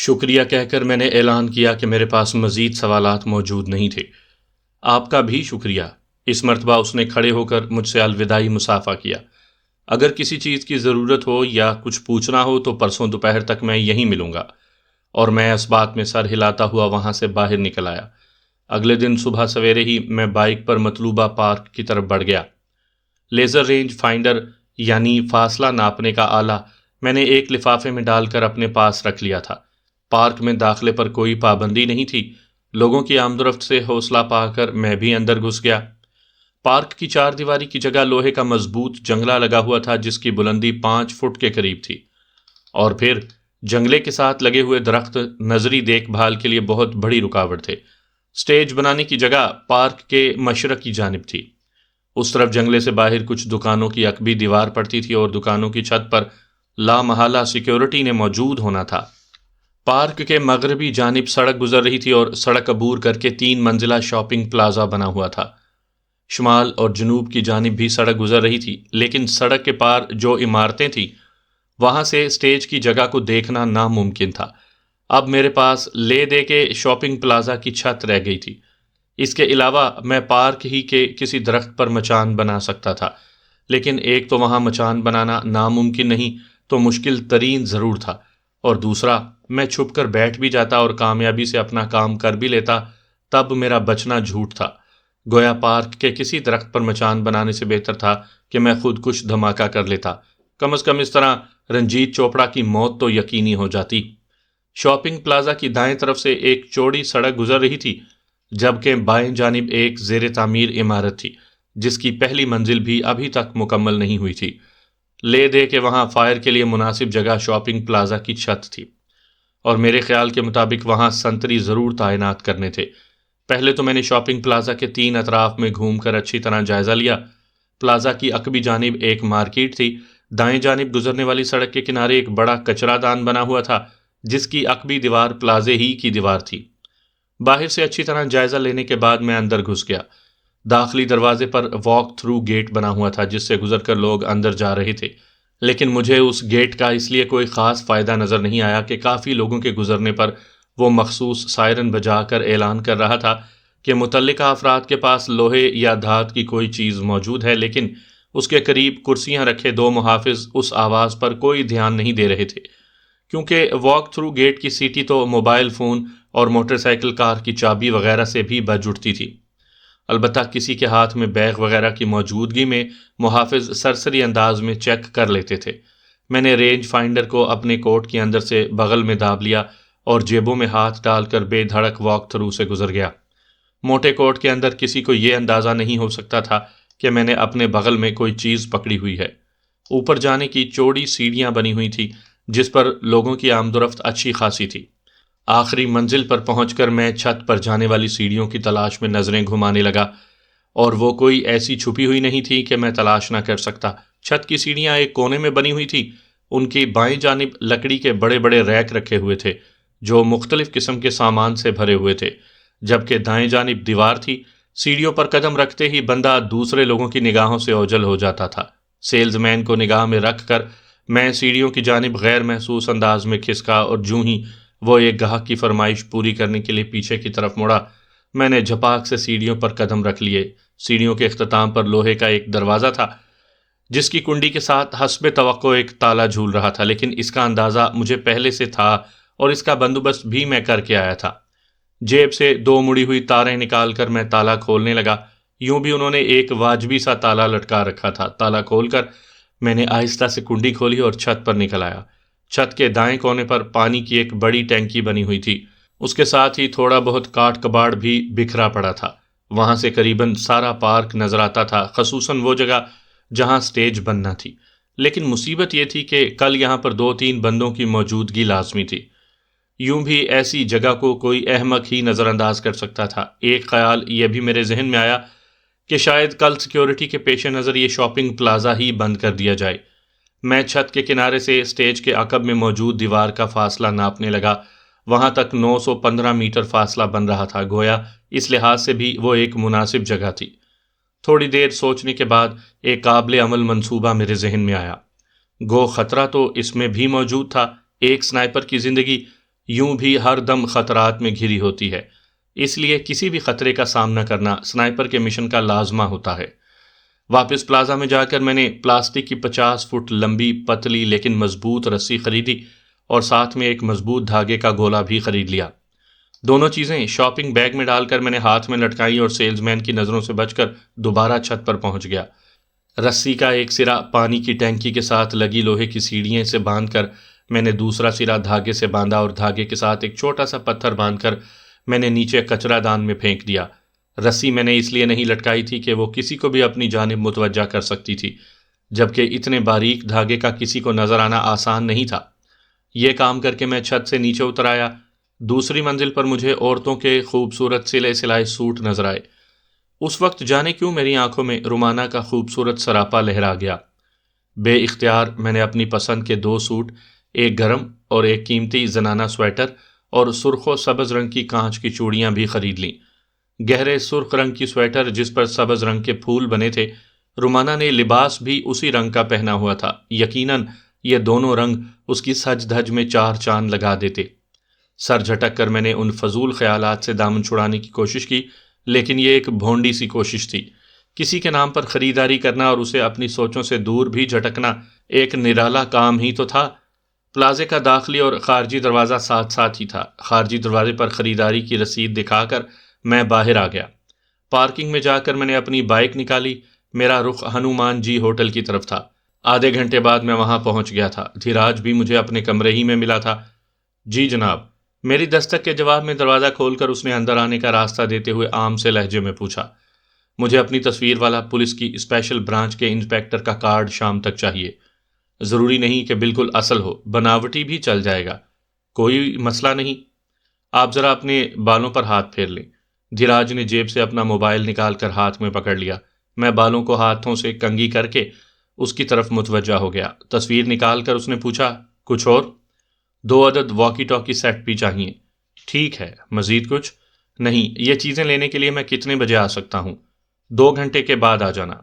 شکریہ کہہ کر میں نے اعلان کیا کہ میرے پاس مزید سوالات موجود نہیں تھے۔ آپ کا بھی شکریہ۔ اس مرتبہ اس نے کھڑے ہو کر مجھ سے الوداعی مصافحہ کیا۔ اگر کسی چیز کی ضرورت ہو یا کچھ پوچھنا ہو تو پرسوں دوپہر تک میں یہیں ملوں گا، اور میں اس بات میں سر ہلاتا ہوا وہاں سے باہر نکل آیا۔ اگلے دن صبح سویرے ہی میں بائک پر مطلوبہ پارک کی طرف بڑھ گیا۔ لیزر رینج فائنڈر یعنی فاصلہ ناپنے کا آلہ میں نے ایک لفافے میں ڈال کر اپنے پاس رکھ لیا تھا۔ پارک میں داخلے پر کوئی پابندی نہیں تھی۔ لوگوں کی آمد و رفت سے حوصلہ پا کر میں بھی اندر گھس گیا۔ پارک کی چار دیواری کی جگہ لوہے کا مضبوط جنگلہ لگا ہوا تھا جس کی بلندی 5 فٹ کے قریب تھی، اور پھر جنگلے کے ساتھ لگے ہوئے درخت نظری دیکھ بھال کے لیے بہت بڑی رکاوٹ تھے۔ سٹیج بنانے کی جگہ پارک کے مشرق کی جانب تھی۔ اس طرف جنگلے سے باہر کچھ دکانوں کی عقبی دیوار پڑتی تھی اور دکانوں کی چھت پر لامحالہ سیکیورٹی نے موجود ہونا تھا۔ پارک کے مغربی جانب سڑک گزر رہی تھی اور سڑک عبور کر کے 3 منزلہ شاپنگ پلازا بنا ہوا تھا۔ شمال اور جنوب کی جانب بھی سڑک گزر رہی تھی، لیکن سڑک کے پار جو عمارتیں تھیں وہاں سے سٹیج کی جگہ کو دیکھنا ناممکن تھا۔ اب میرے پاس لے دے کے شاپنگ پلازا کی چھت رہ گئی تھی۔ اس کے علاوہ میں پارک ہی کے کسی درخت پر مچان بنا سکتا تھا، لیکن ایک تو وہاں مچان بنانا ناممکن نہیں تو مشکل ترین ضرور تھا، اور دوسرا میں چھپ کر بیٹھ بھی جاتا اور کامیابی سے اپنا کام کر بھی لیتا تب میرا بچنا جھوٹ تھا۔ گویا پارک کے کسی درخت پر مچان بنانے سے بہتر تھا کہ میں خود کش دھماکہ کر لیتا۔ کم از کم اس طرح رنجیت چوپڑا کی موت تو یقینی ہو جاتی۔ شاپنگ پلازا کی دائیں طرف سے ایک چوڑی سڑک گزر رہی تھی، جبکہ بائیں جانب ایک زیر تعمیر عمارت تھی جس کی پہلی منزل بھی ابھی تک مکمل نہیں ہوئی تھی۔ لے دے کہ وہاں فائر کے لیے مناسب جگہ شاپنگ پلازا کی چھت تھی، اور میرے خیال کے مطابق وہاں سنتری ضرور تعینات کرنے تھے۔ پہلے تو میں نے شاپنگ پلازا کے 3 اطراف میں گھوم کر اچھی طرح جائزہ لیا۔ پلازا کی عقبی جانب ایک مارکیٹ تھی۔ دائیں جانب گزرنے والی سڑک کے کنارے ایک بڑا کچرا دان بنا ہوا تھا جس کی عقبی دیوار پلازے ہی کی دیوار تھی۔ باہر سے اچھی طرح جائزہ لینے کے بعد میں اندر گھس گیا۔ داخلی دروازے پر واک تھرو گیٹ بنا ہوا تھا جس سے گزر کر لوگ اندر جا رہے تھے، لیکن مجھے اس گیٹ کا اس لیے کوئی خاص فائدہ نظر نہیں آیا کہ کافی لوگوں کے گزرنے پر وہ مخصوص سائرن بجا کر اعلان کر رہا تھا کہ متعلقہ افراد کے پاس لوہے یا دھات کی کوئی چیز موجود ہے، لیکن اس کے قریب کرسیاں رکھے 2 محافظ اس آواز پر کوئی دھیان نہیں دے رہے تھے، کیونکہ واک تھرو گیٹ کی سیٹی تو موبائل فون اور موٹر سائیکل کار کی چابی وغیرہ سے بھی بج اٹھتی تھی۔ البتہ کسی کے ہاتھ میں بیگ وغیرہ کی موجودگی میں محافظ سرسری انداز میں چیک کر لیتے تھے۔ میں نے رینج فائنڈر کو اپنے کوٹ کے اندر سے بغل میں داب لیا اور جیبوں میں ہاتھ ڈال کر بے دھڑک واک تھرو سے گزر گیا۔ موٹے کوٹ کے اندر کسی کو یہ اندازہ نہیں ہو سکتا تھا کہ میں نے اپنے بغل میں کوئی چیز پکڑی ہوئی ہے۔ اوپر جانے کی چوڑی سیڑھیاں بنی ہوئی تھی جس پر لوگوں کی آمد و رفت اچھی خاصی تھی۔ آخری منزل پر پہنچ کر میں چھت پر جانے والی سیڑھیوں کی تلاش میں نظریں گھمانے لگا، اور وہ کوئی ایسی چھپی ہوئی نہیں تھی کہ میں تلاش نہ کر سکتا۔ چھت کی سیڑھیاں ایک کونے میں بنی ہوئی تھی۔ ان کی بائیں جانب لکڑی کے بڑے بڑے ریک رکھے ہوئے تھے جو مختلف قسم کے سامان سے بھرے ہوئے تھے، جبکہ دائیں جانب دیوار تھی۔ سیڑھیوں پر قدم رکھتے ہی بندہ دوسرے لوگوں کی نگاہوں سے اوجھل ہو جاتا تھا۔ سیلز مین کو نگاہ میں رکھ کر میں سیڑھیوں کی جانب غیر محسوس انداز میں کھسکا، اور جوں ہی وہ ایک گاہک کی فرمائش پوری کرنے کے لیے پیچھے کی طرف مڑا، میں نے جھپاک سے سیڑھیوں پر قدم رکھ لیے۔ سیڑھیوں کے اختتام پر لوہے کا ایک دروازہ تھا جس کی کنڈی کے ساتھ حسب توقع ایک تالا جھول رہا تھا، لیکن اس کا اندازہ مجھے پہلے سے تھا اور اس کا بندوبست بھی میں کر کے آیا تھا۔ جیب سے 2 مڑی ہوئی تاریں نکال کر میں تالا کھولنے لگا۔ یوں بھی انہوں نے ایک واجبی سا تالا لٹکا رکھا تھا۔ تالا کھول کر میں نے آہستہ سے کنڈی کھولی اور چھت پر نکل آیا۔ چھت کے دائیں کونے پر پانی کی ایک بڑی ٹینکی بنی ہوئی تھی، اس کے ساتھ ہی تھوڑا بہت کاٹ کباڑ بھی بکھرا پڑا تھا۔ وہاں سے قریباً سارا پارک نظر آتا تھا، خصوصاً وہ جگہ جہاں سٹیج بننا تھی۔ لیکن مصیبت یہ تھی کہ کل یہاں پر 2-3 بندوں کی موجودگی لازمی تھی۔ یوں بھی ایسی جگہ کو کوئی احمق ہی نظر انداز کر سکتا تھا۔ ایک خیال یہ بھی میرے ذہن میں آیا کہ شاید کل سیکیورٹی کے پیش نظر یہ شاپنگ پلازا ہی بند کر دیا جائے۔ میں چھت کے کنارے سے سٹیج کے عقب میں موجود دیوار کا فاصلہ ناپنے لگا۔ وہاں تک 915 میٹر فاصلہ بن رہا تھا، گویا اس لحاظ سے بھی وہ ایک مناسب جگہ تھی۔ تھوڑی دیر سوچنے کے بعد ایک قابل عمل منصوبہ میرے ذہن میں آیا۔ گو خطرہ تو اس میں بھی موجود تھا، ایک سنائپر کی زندگی یوں بھی ہر دم خطرات میں گھری ہوتی ہے، اس لیے کسی بھی خطرے کا سامنا کرنا سنائپر کے مشن کا لازمہ ہوتا ہے۔ واپس پلازا میں جا کر میں نے پلاسٹک کی 50 فٹ لمبی پتلی لیکن مضبوط رسی خریدی اور ساتھ میں ایک مضبوط دھاگے کا گولا بھی خرید لیا۔ دونوں چیزیں شاپنگ بیگ میں ڈال کر میں نے ہاتھ میں لٹکائی اور سیلز مین کی نظروں سے بچ کر دوبارہ چھت پر پہنچ گیا۔ رسی کا ایک سرا پانی کی ٹینکی کے ساتھ لگی لوہے کی سیڑھیاں سے باندھ کر میں نے دوسرا سرا دھاگے سے باندھا اور دھاگے کے ساتھ ایک چھوٹا سا پتھر باندھ کر میں نے نیچے کچرا دان میں پھینک دیا۔ رسی میں نے اس لیے نہیں لٹکائی تھی کہ وہ کسی کو بھی اپنی جانب متوجہ کر سکتی تھی، جبکہ اتنے باریک دھاگے کا کسی کو نظر آنا آسان نہیں تھا۔ یہ کام کر کے میں چھت سے نیچے اتر آیا۔ دوسری منزل پر مجھے عورتوں کے خوبصورت سلے سلائے سوٹ نظر آئے۔ اس وقت جانے کیوں میری آنکھوں میں رومانہ کا خوبصورت سراپا لہرا گیا۔ بے اختیار میں نے اپنی پسند کے 2 سوٹ، ایک گرم اور ایک قیمتی زنانہ سویٹر اور سرخ و سبز رنگ کی کانچ کی چوڑیاں بھی خرید لیں۔ گہرے سرخ رنگ کی سویٹر جس پر سبز رنگ کے پھول بنے تھے، رومانہ نے لباس بھی اسی رنگ کا پہنا ہوا تھا۔ یقیناً یہ دونوں رنگ اس کی سج دھج میں 4 چاند لگا دیتے۔ سر جھٹک کر میں نے ان فضول خیالات سے دامن چھڑانے کی کوشش کی، لیکن یہ ایک بھونڈی سی کوشش تھی۔ کسی کے نام پر خریداری کرنا اور اسے اپنی سوچوں سے دور بھی جھٹکنا ایک نرالا کام ہی تو تھا۔ پلازے کا داخلی اور خارجی دروازہ ساتھ ساتھ ہی تھا۔ خارجی دروازے پر خریداری کی رسید دکھا کر میں باہر آ گیا۔ پارکنگ میں جا کر میں نے اپنی بائک نکالی۔ میرا رخ ہنومان جی ہوٹل کی طرف تھا۔ آدھے گھنٹے بعد میں وہاں پہنچ گیا تھا۔ دھیراج بھی مجھے اپنے کمرے ہی میں ملا تھا۔ جی جناب، میری دستک کے جواب میں دروازہ کھول کر اس نے اندر آنے کا راستہ دیتے ہوئے عام سے لہجے میں پوچھا۔ مجھے اپنی تصویر والا پولیس کی اسپیشل برانچ کے انسپیکٹر کا کارڈ شام تک چاہیے۔ ضروری نہیں کہ بالکل اصل ہو، بناوٹی بھی چل جائے گا۔ کوئی مسئلہ نہیں، آپ ذرا اپنے بالوں پر ہاتھ پھیر لیں۔ دھیراج نے جیب سے اپنا موبائل نکال کر ہاتھ میں پکڑ لیا۔ میں بالوں کو ہاتھوں سے کنگھی کر کے اس کی طرف متوجہ ہو گیا۔ تصویر نکال کر اس نے پوچھا، کچھ اور؟ 2 عدد واکی ٹاکی سیٹ بھی چاہیے۔ ٹھیک ہے، مزید کچھ؟ نہیں، یہ چیزیں لینے کے لیے میں کتنے بجے آ سکتا ہوں؟ 2 گھنٹے کے بعد آ جانا۔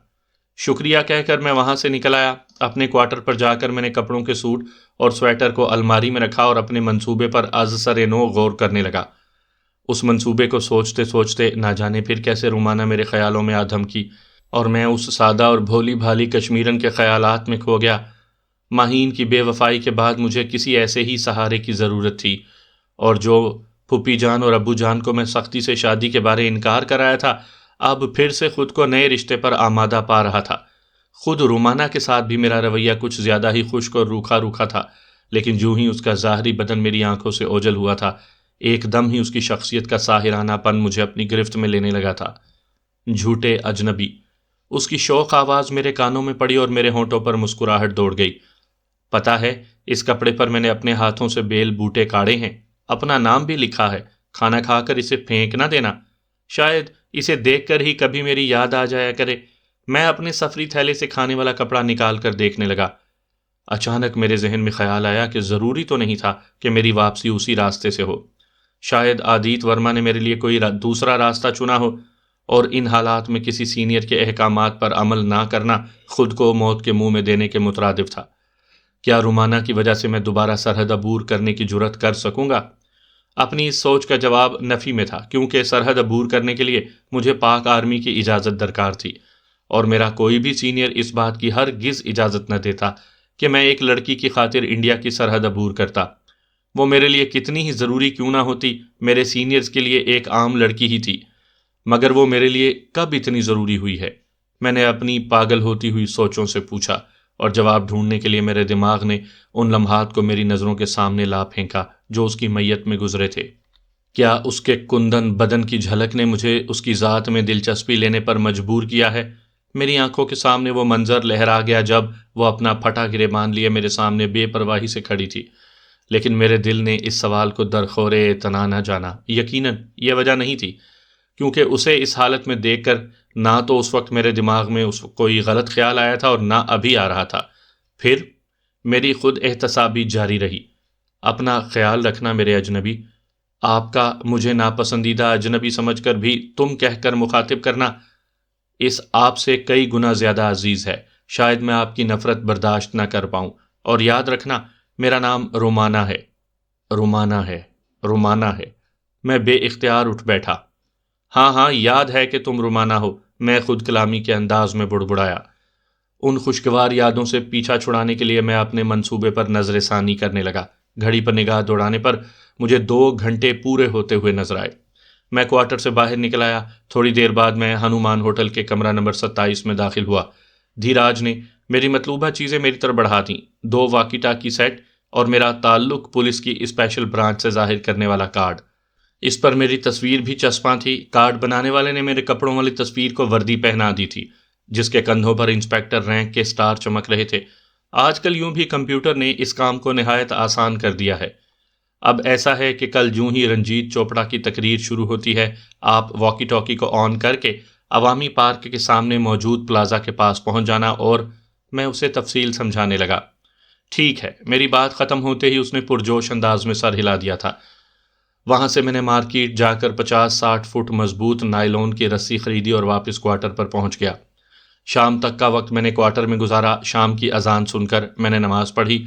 شکریہ کہہ کر میں وہاں سے نکل آیا۔ اپنے کوارٹر پر جا کر میں نے کپڑوں کے سوٹ اور سویٹر کو الماری میں رکھا اور اپنے منصوبے پر از سر نو غور کرنے لگا۔ اس منصوبے کو سوچتے سوچتے نہ جانے پھر کیسے رومانہ میرے خیالوں میں آدھم کی اور میں اس سادہ اور بھولی بھالی کشمیرن کے خیالات میں کھو گیا۔ ماہین کی بے وفائی کے بعد مجھے کسی ایسے ہی سہارے کی ضرورت تھی، اور جو پھپھی جان اور ابو جان کو میں سختی سے شادی کے بارے انکار کرایا تھا، اب پھر سے خود کو نئے رشتے پر آمادہ پا رہا تھا۔ خود رومانہ کے ساتھ بھی میرا رویہ کچھ زیادہ ہی خشک اور روکھا روکھا تھا، لیکن جو ہی اس کا ظاہری بدن میری آنکھوں سے اوجھل ہوا تھا، ایک دم ہی اس کی شخصیت کا ساحرانہ پن مجھے اپنی گرفت میں لینے لگا تھا۔ جھوٹے اجنبی، اس کی شوق آواز میرے کانوں میں پڑی اور میرے ہونٹوں پر مسکراہٹ دوڑ گئی۔ پتا ہے، اس کپڑے پر میں نے اپنے ہاتھوں سے بیل بوٹے کاڑے ہیں، اپنا نام بھی لکھا ہے۔ کھانا کھا کر اسے پھینک نہ دینا، شاید اسے دیکھ کر ہی کبھی میری یاد آ جایا کرے۔ میں اپنے سفری تھیلے سے کھانے والا کپڑا نکال کر دیکھنے لگا۔ اچانک میرے ذہن میں خیال آیا کہ ضروری تو نہیں تھا کہ میری واپسی اسی راستے سے ہو۔ شاید آدیت ورما نے میرے لیے کوئی دوسرا راستہ چنا ہو، اور ان حالات میں کسی سینئر کے احکامات پر عمل نہ کرنا خود کو موت کے منہ میں دینے کے مترادف تھا۔ کیا رومانہ کی وجہ سے میں دوبارہ سرحد عبور کرنے کی جرات کر سکوں گا؟ اپنی اس سوچ کا جواب نفی میں تھا، کیونکہ سرحد عبور کرنے کے لیے مجھے پاک آرمی کی اجازت درکار تھی، اور میرا کوئی بھی سینئر اس بات کی ہرگز اجازت نہ دیتا کہ میں ایک لڑکی کی خاطر انڈیا کی سرحد عبور کرتا۔ وہ میرے لیے کتنی ہی ضروری کیوں نہ ہوتی، میرے سینئرز کے لیے ایک عام لڑکی ہی تھی، مگر وہ میرے لیے کب اتنی ضروری ہوئی ہے؟ میں نے اپنی پاگل ہوتی ہوئی سوچوں سے پوچھا، اور جواب ڈھونڈنے کے لیے میرے دماغ نے ان لمحات کو میری نظروں کے سامنے لا پھینکا جو اس کی میت میں گزرے تھے۔ کیا اس کے کندن بدن کی جھلک نے مجھے اس کی ذات میں دلچسپی لینے پر مجبور کیا ہے؟ میری آنکھوں کے سامنے وہ منظر لہرا گیا جب وہ اپنا پھٹا گریبان لیے میرے سامنے بے پرواہی سے کھڑی تھی، لیکن میرے دل نے اس سوال کو درخور اعتنا نہ جانا۔ یقیناً یہ وجہ نہیں تھی، کیونکہ اسے اس حالت میں دیکھ کر نہ تو اس وقت میرے دماغ میں کوئی غلط خیال آیا تھا اور نہ ابھی آ رہا تھا۔ پھر میری خود احتسابی جاری رہی۔ اپنا خیال رکھنا میرے اجنبی، آپ کا مجھے ناپسندیدہ اجنبی سمجھ کر بھی تم کہہ کر مخاطب کرنا اس آپ سے کئی گنا زیادہ عزیز ہے۔ شاید میں آپ کی نفرت برداشت نہ کر پاؤں، اور یاد رکھنا میرا نام رومانہ ہے، رومانہ ہے۔ رومانہ ہے۔ میں بے اختیار اٹھ بیٹھا۔ ہاں ہاں یاد ہے کہ تم رومانہ ہو، میں خود کلامی کے انداز میں بڑبڑایا۔ ان خوشگوار یادوں سے پیچھا چھڑانے کے لیے میں اپنے منصوبے پر نظر ثانی کرنے لگا۔ گھڑی پر نگاہ دوڑانے پر مجھے 2 گھنٹے پورے ہوتے ہوئے نظر آئے۔ میں کوارٹر سے باہر نکل آیا۔ تھوڑی دیر بعد میں ہنومان ہوٹل کے کمرہ نمبر 27 میں داخل ہوا۔ دھیراج نے میری مطلوبہ چیزیں میری طرف بڑھا دیں، 2 واکی ٹاکی سیٹ اور میرا تعلق پولیس کی اسپیشل برانچ سے ظاہر کرنے والا کارڈ۔ اس پر میری تصویر بھی چسپاں تھی۔ کارڈ بنانے والے نے میرے کپڑوں والی تصویر کو وردی پہنا دی تھی، جس کے کندھوں پر انسپیکٹر رینک کے سٹار چمک رہے تھے۔ آج کل یوں بھی کمپیوٹر نے اس کام کو نہایت آسان کر دیا ہے۔ اب ایسا ہے کہ کل جوں ہی رنجیت چوپڑا کی تقریر شروع ہوتی ہے، آپ واکی ٹاکی کو آن کر کے عوامی پارک کے سامنے موجود پلازا کے پاس پہنچ جانا، اور میں اسے تفصیل سمجھانے لگا۔ ٹھیک ہے، میری بات ختم ہوتے ہی اس نے پرجوش انداز میں سر ہلا دیا تھا۔ وہاں سے میں نے مارکیٹ جا کر 50-60 فٹ مضبوط نائلون کی رسی خریدی اور واپس کوارٹر پر پہنچ گیا۔ شام تک کا وقت میں نے کوارٹر میں گزارا۔ شام کی اذان سن کر میں نے نماز پڑھی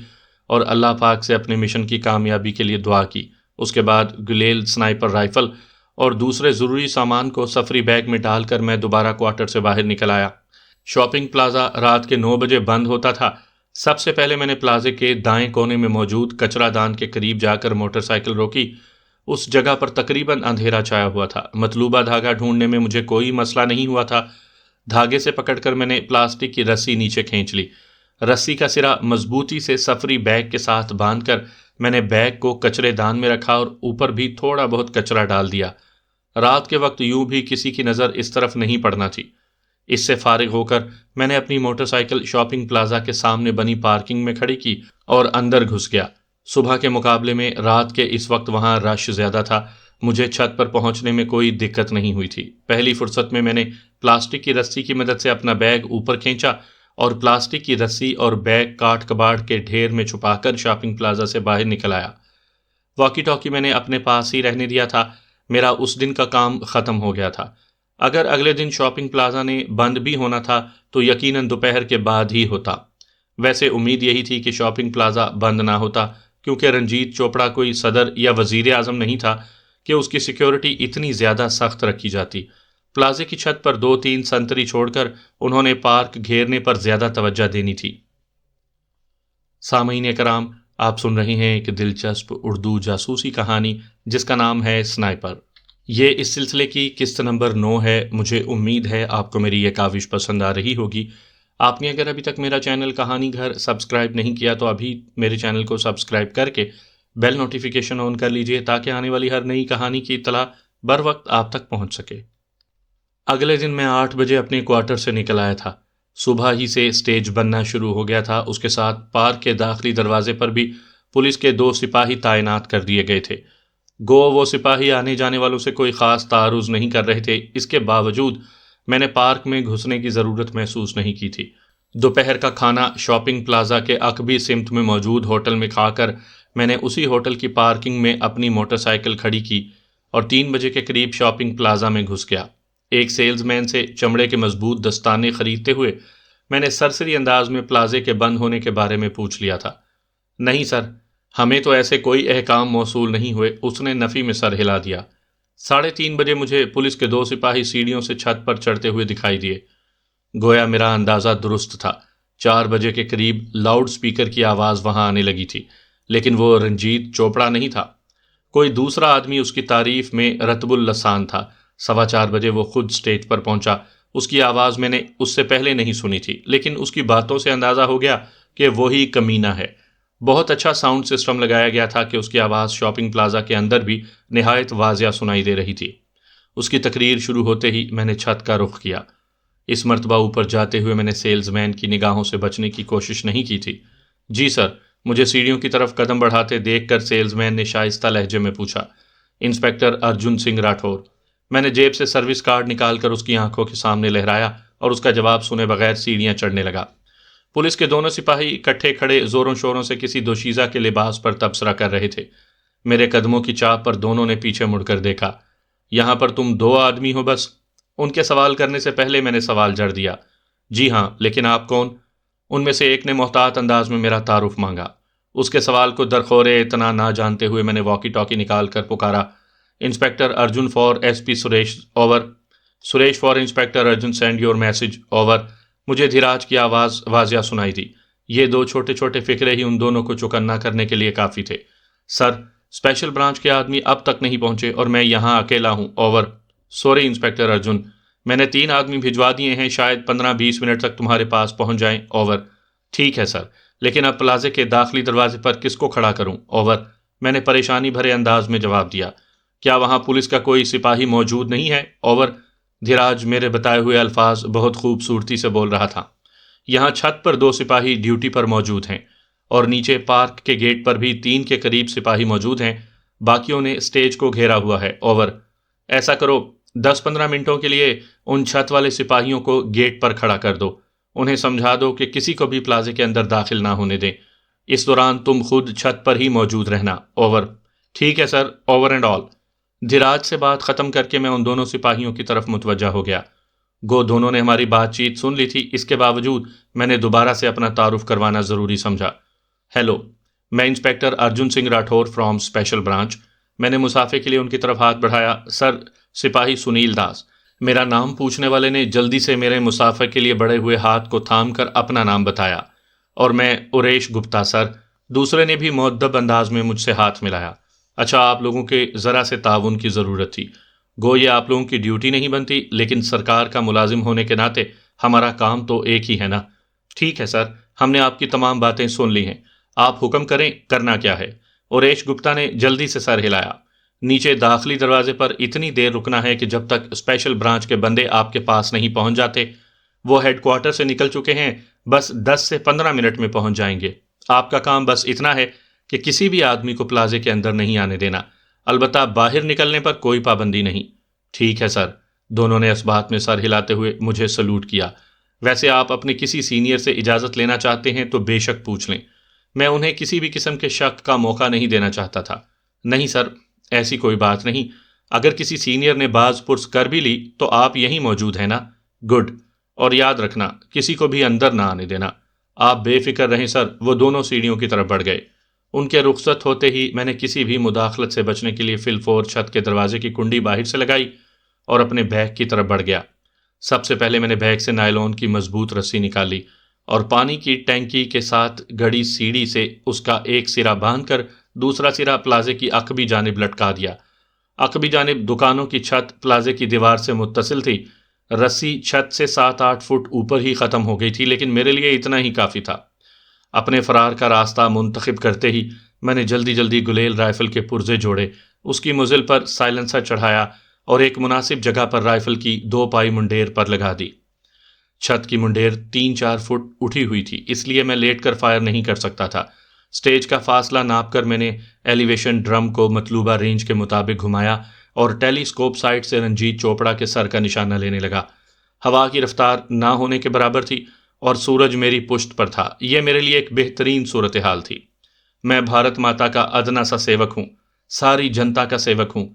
اور اللہ پاک سے اپنے مشن کی کامیابی کے لیے دعا کی۔ اس کے بعد گلیل سنائپر رائفل اور دوسرے ضروری سامان کو سفری بیگ میں ڈال کر میں دوبارہ کوارٹر سے باہر نکل آیا۔ شاپنگ پلازا رات کے 9 بجے بند ہوتا تھا۔ سب سے پہلے میں نے پلازے کے دائیں کونے میں موجود کچرا دان کے قریب جا کر موٹر سائیکل روکی۔ اس جگہ پر تقریباً اندھیرا چھایا ہوا تھا۔ مطلوبہ دھاگا ڈھونڈنے میں مجھے کوئی مسئلہ نہیں ہوا تھا۔ دھاگے سے پکڑ کر میں نے پلاسٹک کی رسی نیچے کھینچ لی۔ رسی کا سرا مضبوطی سے سفری بیگ کے ساتھ باندھ کر میں نے بیگ کو کچرے دان میں رکھا اور اوپر بھی تھوڑا بہت کچرا ڈال دیا۔ رات کے وقت یوں بھی کسی کی نظر اس طرف نہیں پڑنا تھی۔ اس سے فارغ ہو کر میں نے اپنی موٹر سائیکل شاپنگ پلازا کے سامنے بنی پارکنگ میں کھڑی کی اور اندر گھس گیا۔ صبح کے مقابلے میں رات کے اس وقت وہاں رش زیادہ تھا۔ مجھے چھت پر پہنچنے میں کوئی دقت نہیں ہوئی تھی۔ پہلی فرصت میں نے پلاسٹک کی رسی کی مدد سے اپنا بیگ اوپر کھینچا اور پلاسٹک کی رسی اور بیگ کاٹ کباڑ کے ڈھیر میں چھپا کر شاپنگ پلازا سے باہر نکل آیا۔ واکی ٹاکی میں نے اپنے پاس ہی رہنے دیا تھا۔ میرا اس دن کا کام ختم ہو گیا تھا۔ اگر اگلے دن شاپنگ پلازا نے بند بھی ہونا تھا تو یقیناً دوپہر کے بعد ہی ہوتا۔ ویسے امید یہی تھی کہ شاپنگ پلازا بند نہ ہوتا، کیونکہ رنجیت چوپڑا کوئی صدر یا وزیر اعظم نہیں تھا کہ اس کی سیکیورٹی اتنی زیادہ سخت رکھی جاتی۔ پلازے کی چھت پر 2-3 سنتری چھوڑ کر انہوں نے پارک گھیرنے پر زیادہ توجہ دینی تھی۔ سامعین کرام، آپ سن رہے ہیں ایک دلچسپ اردو جاسوسی کہانی جس کا نام ہے سنائپر۔ یہ اس سلسلے کی قسط نمبر 9 ہے۔ مجھے امید ہے آپ کو میری یہ کاوش پسند آ رہی ہوگی۔ آپ نے اگر ابھی تک میرا چینل کہانی گھر سبسکرائب نہیں کیا تو ابھی میرے چینل کو سبسکرائب کر کے بیل نوٹیفیکیشن آن کر لیجئے تاکہ آنے والی ہر نئی کہانی کی اطلاع بر وقت آپ تک پہنچ سکے۔ اگلے دن میں 8 بجے اپنے کوارٹر سے نکل آیا تھا۔ صبح ہی سے سٹیج بننا شروع ہو گیا تھا۔ اس کے ساتھ پارک کے داخلی دروازے پر بھی پولیس کے 2 سپاہی تعینات کر دیے گئے تھے۔ گو وہ سپاہی آنے جانے والوں سے کوئی خاص تعارض نہیں کر رہے تھے۔ اس کے باوجود میں نے پارک میں گھسنے کی ضرورت محسوس نہیں کی تھی۔ دوپہر کا کھانا شاپنگ پلازا کے عقبی سمت میں موجود ہوٹل میں کھا کر میں نے اسی ہوٹل کی پارکنگ میں اپنی موٹر سائیکل کھڑی کی اور 3 بجے کے قریب شاپنگ پلازا میں گھس گیا۔ ایک سیلز مین سے چمڑے کے مضبوط دستانے خریدتے ہوئے میں نے سرسری انداز میں پلازے کے بند ہونے کے بارے میں پوچھ لیا تھا۔ نہیں سر، ہمیں تو ایسے کوئی احکام موصول نہیں ہوئے، اس نے نفی میں سر ہلا دیا۔ 3:30 بجے مجھے پولیس کے 2 سپاہی سیڑھیوں سے چھت پر چڑھتے ہوئے دکھائی دیے۔ گویا میرا اندازہ درست تھا۔ 4 بجے کے قریب لاؤڈ سپیکر کی آواز وہاں آنے لگی تھی، لیکن وہ رنجیت چوپڑا نہیں تھا۔ کوئی دوسرا آدمی اس کی تعریف میں رتب اللسان تھا۔ 4:15 بجے وہ خود سٹیج پر پہنچا۔ اس کی آواز میں نے اس سے پہلے نہیں سنی تھی، لیکن اس کی باتوں سے اندازہ ہو گیا کہ وہی کمینہ ہے۔ بہت اچھا ساؤنڈ سسٹم لگایا گیا تھا کہ اس کی آواز شاپنگ پلازا کے اندر بھی نہایت واضح سنائی دے رہی تھی۔ اس کی تقریر شروع ہوتے ہی میں نے چھت کا رخ کیا۔ اس مرتبہ اوپر جاتے ہوئے میں نے سیلز مین کی نگاہوں سے بچنے کی کوشش نہیں کی تھی۔ جی سر، مجھے سیڑھیوں کی طرف قدم بڑھاتے دیکھ کر سیلز مین نے شائستہ لہجے میں پوچھا۔ انسپیکٹر ارجن سنگھ راٹھور۔ میں نے جیب سے سروس کارڈ نکال کر اس کی آنکھوں کے سامنے لہرایا اور اس کا جواب سنے بغیر سیڑھیاں چڑھنے لگا۔ پولیس کے دونوں سپاہی اکٹھے کھڑے زوروں شوروں سے کسی دوشیزہ کے لباس پر تبصرہ کر رہے تھے۔ میرے قدموں کی چاپ پر دونوں نے پیچھے مڑ کر دیکھا۔ یہاں پر تم 2 آدمی ہو بس؟ ان کے سوال کرنے سے پہلے میں نے سوال جڑ دیا۔ جی ہاں، لیکن آپ کون؟ ان میں سے ایک نے محتاط انداز میں میرا تعارف مانگا۔ اس کے سوال کو درخور اتنا نہ جانتے ہوئے میں نے واکی ٹاکی نکال کر پکارا، inspector Arjun for S P Suresh, over. Suresh for inspector Arjun, send your message, over. مجھے دھیراج کی آواز واضح سنائی دی۔ یہ دو چھوٹے چھوٹے فقرے ہی ان دونوں کو چوکنا کرنے کے لیے کافی تھے۔ سر، اسپیشل برانچ کے آدمی اب تک نہیں پہنچے اور میں یہاں اکیلا ہوں، اوور۔ سوری انسپیکٹر ارجن، میں نے 3 آدمی بھجوا دیے ہیں، شاید 15-20 منٹ تک تمہارے پاس پہنچ جائیں، اوور۔ ٹھیک ہے سر، لیکن اب پلازے کے داخلی دروازے پر کس کو کھڑا کروں، اوور۔ میں نے پریشانی بھرے انداز میں جواب دیا۔ کیا وہاں پولیس کا کوئی سپاہی موجود نہیں ہے، اوور۔ دھیراج میرے بتائے ہوئے الفاظ بہت خوبصورتی سے بول رہا تھا۔ یہاں چھت پر 2 سپاہی ڈیوٹی پر موجود ہیں اور نیچے پارک کے گیٹ پر بھی 3 کے قریب سپاہی موجود ہیں، باقیوں نے اسٹیج کو گھیرا ہوا ہے، اوور۔ ایسا کرو، 10-15 منٹوں کے لیے ان چھت والے سپاہیوں کو گیٹ پر کھڑا کر دو، انہیں سمجھا دو کہ کسی کو بھی پلازے کے اندر داخل نہ ہونے دیں، اس دوران تم خود چھت پر ہی موجود رہنا، اوور۔ ٹھیک ہے سر، اوور اینڈ آل۔ دھیراج سے بات ختم کر کے میں ان دونوں سپاہیوں کی طرف متوجہ ہو گیا۔ گو دونوں نے ہماری بات چیت سن لی تھی، اس کے باوجود میں نے دوبارہ سے اپنا تعارف کروانا ضروری سمجھا۔ ہیلو، میں inspector Arjun Singh Rathore from special branch. میں نے مسافے کے لیے ان کی طرف ہاتھ بڑھایا۔ سر، سپاہی سنیل داس۔ میرا نام پوچھنے والے نے جلدی سے میرے مسافے کے لیے بڑھے ہوئے ہاتھ کو تھام کر اپنا نام بتایا، اور میں اوریش گپتا سر۔ دوسرے نے بھی مؤدب انداز میں مجھ سے ہاتھ ملایا۔ اچھا، آپ لوگوں کے ذرا سے تعاون کی ضرورت تھی۔ گو یہ آپ لوگوں کی ڈیوٹی نہیں بنتی، لیکن سرکار کا ملازم ہونے کے ناطے ہمارا کام تو ایک ہی ہے نا۔ ٹھیک ہے سر، ہم نے آپ کی تمام باتیں سن لی ہیں، آپ حکم کریں، کرنا کیا ہے؟ اوریش گپتا نے جلدی سے سر ہلایا۔ نیچے داخلی دروازے پر اتنی دیر رکنا ہے کہ جب تک اسپیشل برانچ کے بندے آپ کے پاس نہیں پہنچ جاتے۔ وہ ہیڈ کوارٹر سے نکل چکے ہیں، بس 10 سے 15 منٹ میں پہنچ جائیں گے۔ آپ کا کام بس اتنا ہے کہ کسی بھی آدمی کو پلازے کے اندر نہیں آنے دینا، البتہ باہر نکلنے پر کوئی پابندی نہیں۔ ٹھیک ہے سر۔ دونوں نے اس بات میں سر ہلاتے ہوئے مجھے سلوٹ کیا۔ ویسے آپ اپنے کسی سینئر سے اجازت لینا چاہتے ہیں تو بے شک پوچھ لیں، میں انہیں کسی بھی قسم کے شک کا موقع نہیں دینا چاہتا تھا۔ نہیں سر، ایسی کوئی بات نہیں، اگر کسی سینئر نے باز پرس کر بھی لی تو آپ یہیں موجود ہیں نا؟ گڈ، اور یاد رکھنا کسی کو بھی اندر نہ آنے دینا۔ آپ بے فکر رہیں سر۔ وہ دونوں سیڑھیوں کی طرف بڑھ گئے۔ ان کے رخصت ہوتے ہی میں نے کسی بھی مداخلت سے بچنے کے لیے فی الفور چھت کے دروازے کی کنڈی باہر سے لگائی اور اپنے بیگ کی طرف بڑھ گیا۔ سب سے پہلے میں نے بیگ سے نائلون کی مضبوط رسی نکالی اور پانی کی ٹینکی کے ساتھ گڑی سیڑھی سے اس کا ایک سرا باندھ کر دوسرا سرا پلازے کی عقبی جانب لٹکا دیا۔ عقبی جانب دکانوں کی چھت پلازے کی دیوار سے متصل تھی۔ رسی چھت سے 7-8 فٹ اوپر ہی ختم ہو گئی تھی، لیکن میرے لیے اتنا ہی کافی تھا۔ اپنے فرار کا راستہ منتخب کرتے ہی میں نے جلدی جلدی گلیل رائفل کے پرزے جوڑے، اس کی مزل پر سائلنسر چڑھایا اور ایک مناسب جگہ پر رائفل کی 2 پائی منڈیر پر لگا دی۔ چھت کی منڈیر 3-4 فٹ اٹھی ہوئی تھی، اس لیے میں لیٹ کر فائر نہیں کر سکتا تھا۔ سٹیج کا فاصلہ ناپ کر میں نے ایلیویشن ڈرم کو مطلوبہ رینج کے مطابق گھمایا اور ٹیلی اسکوپ سائٹ سے رنجیت چوپڑا کے سر کا نشانہ لینے لگا۔ ہوا کی رفتار نہ ہونے کے برابر تھی اور سورج میری پشت پر تھا۔ یہ میرے لیے ایک بہترین صورتحال تھی۔ میں بھارت ماتا کا ادنا سا سیوک ہوں، ساری جنتا کا سیوک ہوں۔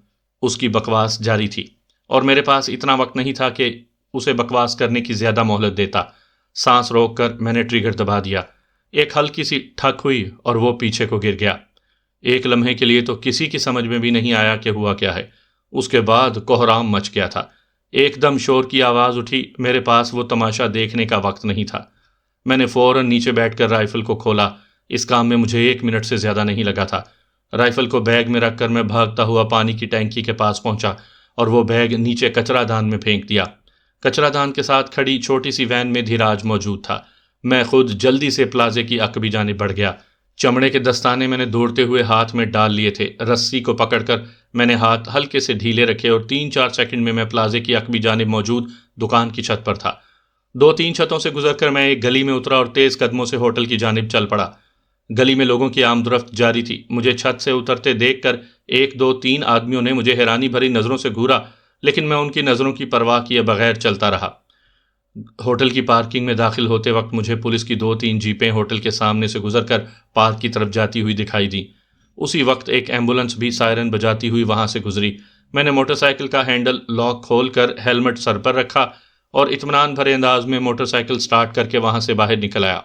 اس کی بکواس جاری تھی اور میرے پاس اتنا وقت نہیں تھا کہ اسے بکواس کرنے کی زیادہ مہلت دیتا۔ سانس روک کر میں نے ٹریگر دبا دیا۔ ایک ہلکی سی ٹھک ہوئی اور وہ پیچھے کو گر گیا۔ ایک لمحے کے لیے تو کسی کی سمجھ میں بھی نہیں آیا کہ ہوا کیا ہے۔ اس کے بعد کوہرام مچ گیا تھا۔ ایک دم شور کی آواز اٹھی۔ میرے پاس وہ تماشا دیکھنے کا وقت نہیں تھا۔ میں نے فوراً نیچے بیٹھ کر رائفل کو کھولا۔ اس کام میں مجھے 1 منٹ سے زیادہ نہیں لگا تھا۔ رائفل کو بیگ میں رکھ کر میں بھاگتا ہوا پانی کی ٹینکی کے پاس پہنچا اور وہ بیگ نیچے کچرا دان میں پھینک دیا۔ کچرا دان کے ساتھ کھڑی چھوٹی سی وین میں دھیراج موجود تھا۔ میں خود جلدی سے پلازے کی عقبی جانب بڑھ گیا۔ چمڑے کے دستانے میں نے دوڑتے ہوئے ہاتھ میں ڈال لیے تھے۔ رسی کو پکڑ کر میں نے ہاتھ ہلکے سے ڈھیلے رکھے اور 3-4 سیکنڈ میں پلازے کی عقبی جانب موجود دکان کی چھت پر تھا۔ 2-3 چھتوں سے گزر کر میں ایک گلی میں اترا اور تیز قدموں سے ہوٹل کی جانب چل پڑا۔ گلی میں لوگوں کی آمد و رفت جاری تھی۔ مجھے چھت سے اترتے دیکھ کر 1-2-3 آدمیوں نے مجھے حیرانی بھری نظروں سے گھورا، لیکن میں ان کی نظروں کی پرواہ کیے بغیر چلتا رہا۔ ہوٹل کی پارکنگ میں داخل ہوتے وقت مجھے پولیس کی 2-3 جیپیں ہوٹل کے سامنے سے گزر کر پارک کی طرف جاتی ہوئی دکھائی دیں۔ اسی وقت ایک ایمبولنس بھی سائرن بجاتی ہوئی وہاں سے گزری۔ میں نے موٹر سائیکل کا ہینڈل لاک کھول کر ہیلمٹ سر پر رکھا اور اطمینان بھرے انداز میں موٹر سائیکل سٹارٹ کر کے وہاں سے باہر نکل آیا۔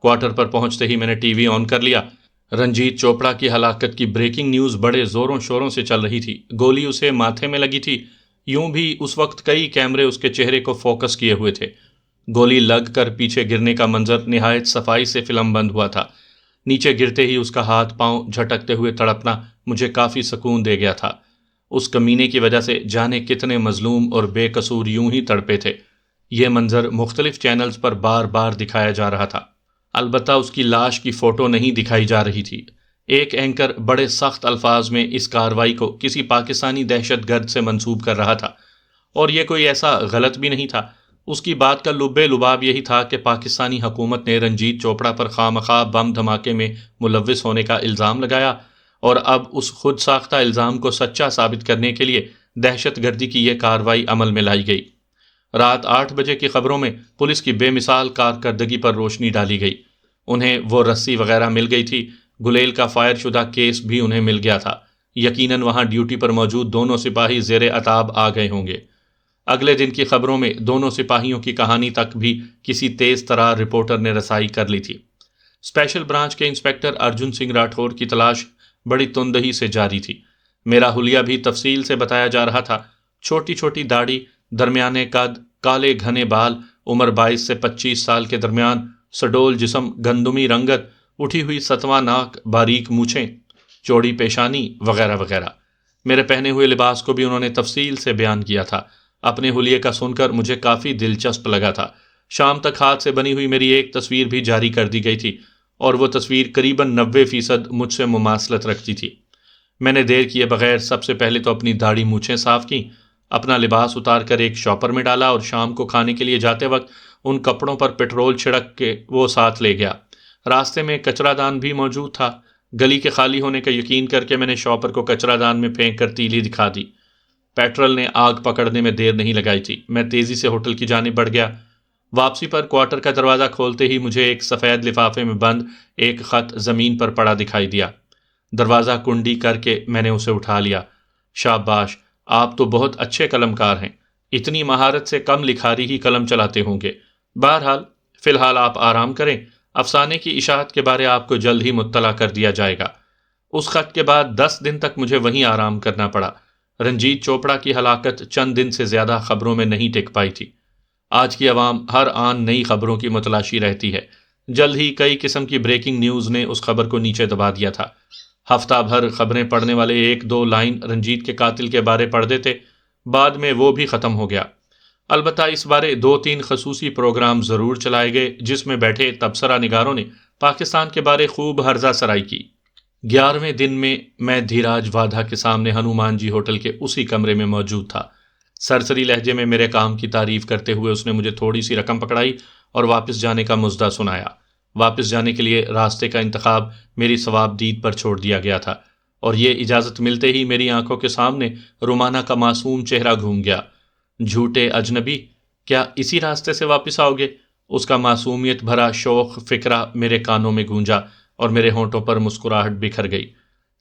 کوارٹر پر پہنچتے ہی میں نے ٹی وی آن کر لیا۔ رنجیت چوپڑا کی ہلاکت کی بریکنگ نیوز بڑے زوروں شوروں سے چل رہی تھی۔ گولی اسے ماتھے میں لگی تھی، یوں بھی اس وقت کئی کیمرے اس کے چہرے کو فوکس کیے ہوئے تھے۔ گولی لگ کر پیچھے گرنے کا منظر نہایت صفائی سے فلم بند ہوا تھا۔ نیچے گرتے ہی اس کا ہاتھ پاؤں جھٹکتے ہوئے تڑپنا مجھے کافی سکون دے گیا تھا۔ اس کمینے کی وجہ سے جانے کتنے مظلوم اور بے قصور یوں ہی تڑپے تھے۔ یہ منظر مختلف چینلز پر بار بار دکھایا جا رہا تھا، البتہ اس کی لاش کی فوٹو نہیں دکھائی جا رہی تھی۔ ایک اینکر بڑے سخت الفاظ میں اس کارروائی کو کسی پاکستانی دہشت گرد سے منسوب کر رہا تھا، اور یہ کوئی ایسا غلط بھی نہیں تھا۔ اس کی بات کا لب لباب یہی تھا کہ پاکستانی حکومت نے رنجیت چوپڑا پر خواہ بم دھماکے میں ملوث ہونے کا الزام لگایا، اور اب اس خود ساختہ الزام کو سچا ثابت کرنے کے لیے دہشت گردی کی یہ کارروائی عمل میں لائی گئی۔ رات 8 بجے کی خبروں میں پولیس کی بے مثال کارکردگی پر روشنی ڈالی گئی۔ انہیں وہ رسی وغیرہ مل گئی تھی، گلیل کا فائر شدہ کیس بھی انہیں مل گیا تھا۔ یقیناً وہاں ڈیوٹی پر موجود دونوں سپاہی زیر عتاب آ گئے ہوں گے۔ اگلے دن کی خبروں میں دونوں سپاہیوں کی کہانی تک بھی کسی تیز ترار رپورٹر نے رسائی کر لی تھی۔ اسپیشل برانچ کے انسپکٹر ارجن سنگھ راٹھور کی تلاش بڑی تندہی سے جاری تھی۔ میرا حلیہ بھی تفصیل سے بتایا جا رہا تھا۔ چھوٹی چھوٹی داڑھی، درمیانے قد، کالے گھنے بال، عمر 22 سے 25 سال کے درمیان، سڈول جسم، گندمی رنگت، اٹھی ہوئی ستواں ناک، باریک مونچھیں، چوڑی پیشانی وغیرہ وغیرہ۔ میرے پہنے ہوئے لباس کو بھی انہوں نے تفصیل سے بیان کیا تھا۔ اپنے حلیے کا سن کر مجھے کافی دلچسپ لگا تھا۔ شام تک ہاتھ سے بنی ہوئی میری ایک تصویر بھی جاری کر دی گئی تھی، اور وہ تصویر قریباً 90% مجھ سے مماثلت رکھتی تھی۔ میں نے دیر کیے بغیر سب سے پہلے تو اپنی داڑھی مونچھیں صاف کیں، اپنا لباس اتار کر ایک شاپر میں ڈالا، اور شام کو کھانے کے لیے جاتے وقت ان کپڑوں پر پٹرول چھڑک کے وہ ساتھ لے گیا۔ راستے میں کچرا دان بھی موجود تھا۔ گلی کے خالی ہونے کا یقین کر کے میں نے شاپر کو کچرا دان میں پھینک کر تیلی دکھا دی۔ پیٹرول نے آگ پکڑنے میں دیر نہیں لگائی تھی۔ میں تیزی سے ہوٹل کی جانب بڑھ گیا۔ واپسی پر کوارٹر کا دروازہ کھولتے ہی مجھے ایک سفید لفافے میں بند ایک خط زمین پر پڑا دکھائی دیا۔ دروازہ کنڈی کر کے میں نے اسے اٹھا لیا۔ شاباش، آپ تو بہت اچھے قلم کار ہیں، اتنی مہارت سے کم لکھاری ہی قلم چلاتے ہوں گے۔ بہرحال فی الحال آپ آرام کریں، افسانے کی اشاعت کے بارے آپ کو جلد ہی مطلع کر دیا جائے گا۔ اس خط کے بعد 10 دن تک مجھے وہیں آرام کرنا پڑا۔ رنجیت چوپڑا کی ہلاکت چند دن سے زیادہ خبروں میں نہیں ٹک پائی تھی۔ آج کی عوام ہر آن نئی خبروں کی متلاشی رہتی ہے۔ جلد ہی کئی قسم کی بریکنگ نیوز نے اس خبر کو نیچے دبا دیا تھا۔ ہفتہ بھر خبریں پڑھنے والے 1-2 لائن رنجیت کے قاتل کے بارے پڑھ دیتے، بعد میں وہ بھی ختم ہو گیا۔ البتہ اس بارے 2-3 خصوصی پروگرام ضرور چلائے گئے، جس میں بیٹھے تبصرہ نگاروں نے پاکستان کے بارے خوب ہرزہ سرائی کی۔ 11ویں دن میں دھیراج وادھا کے سامنے ہنومان جی ہوٹل کے اسی کمرے میں موجود تھا۔ سرسری لہجے میں میرے کام کی تعریف کرتے ہوئے اس نے مجھے تھوڑی سی رقم پکڑائی اور واپس جانے کا مزدہ سنایا۔ واپس جانے کے لیے راستے کا انتخاب میری ثواب دید پر چھوڑ دیا گیا تھا، اور یہ اجازت ملتے ہی میری آنکھوں کے سامنے رومانہ کا معصوم چہرہ گھوم گیا۔ جھوٹے اجنبی، کیا اسی راستے سے واپس آؤ گے؟ اس کا معصومیت بھرا شوق فکرہ میرے کانوں میں گونجا، اور میرے ہونٹوں پر مسکراہٹ بکھر گئی۔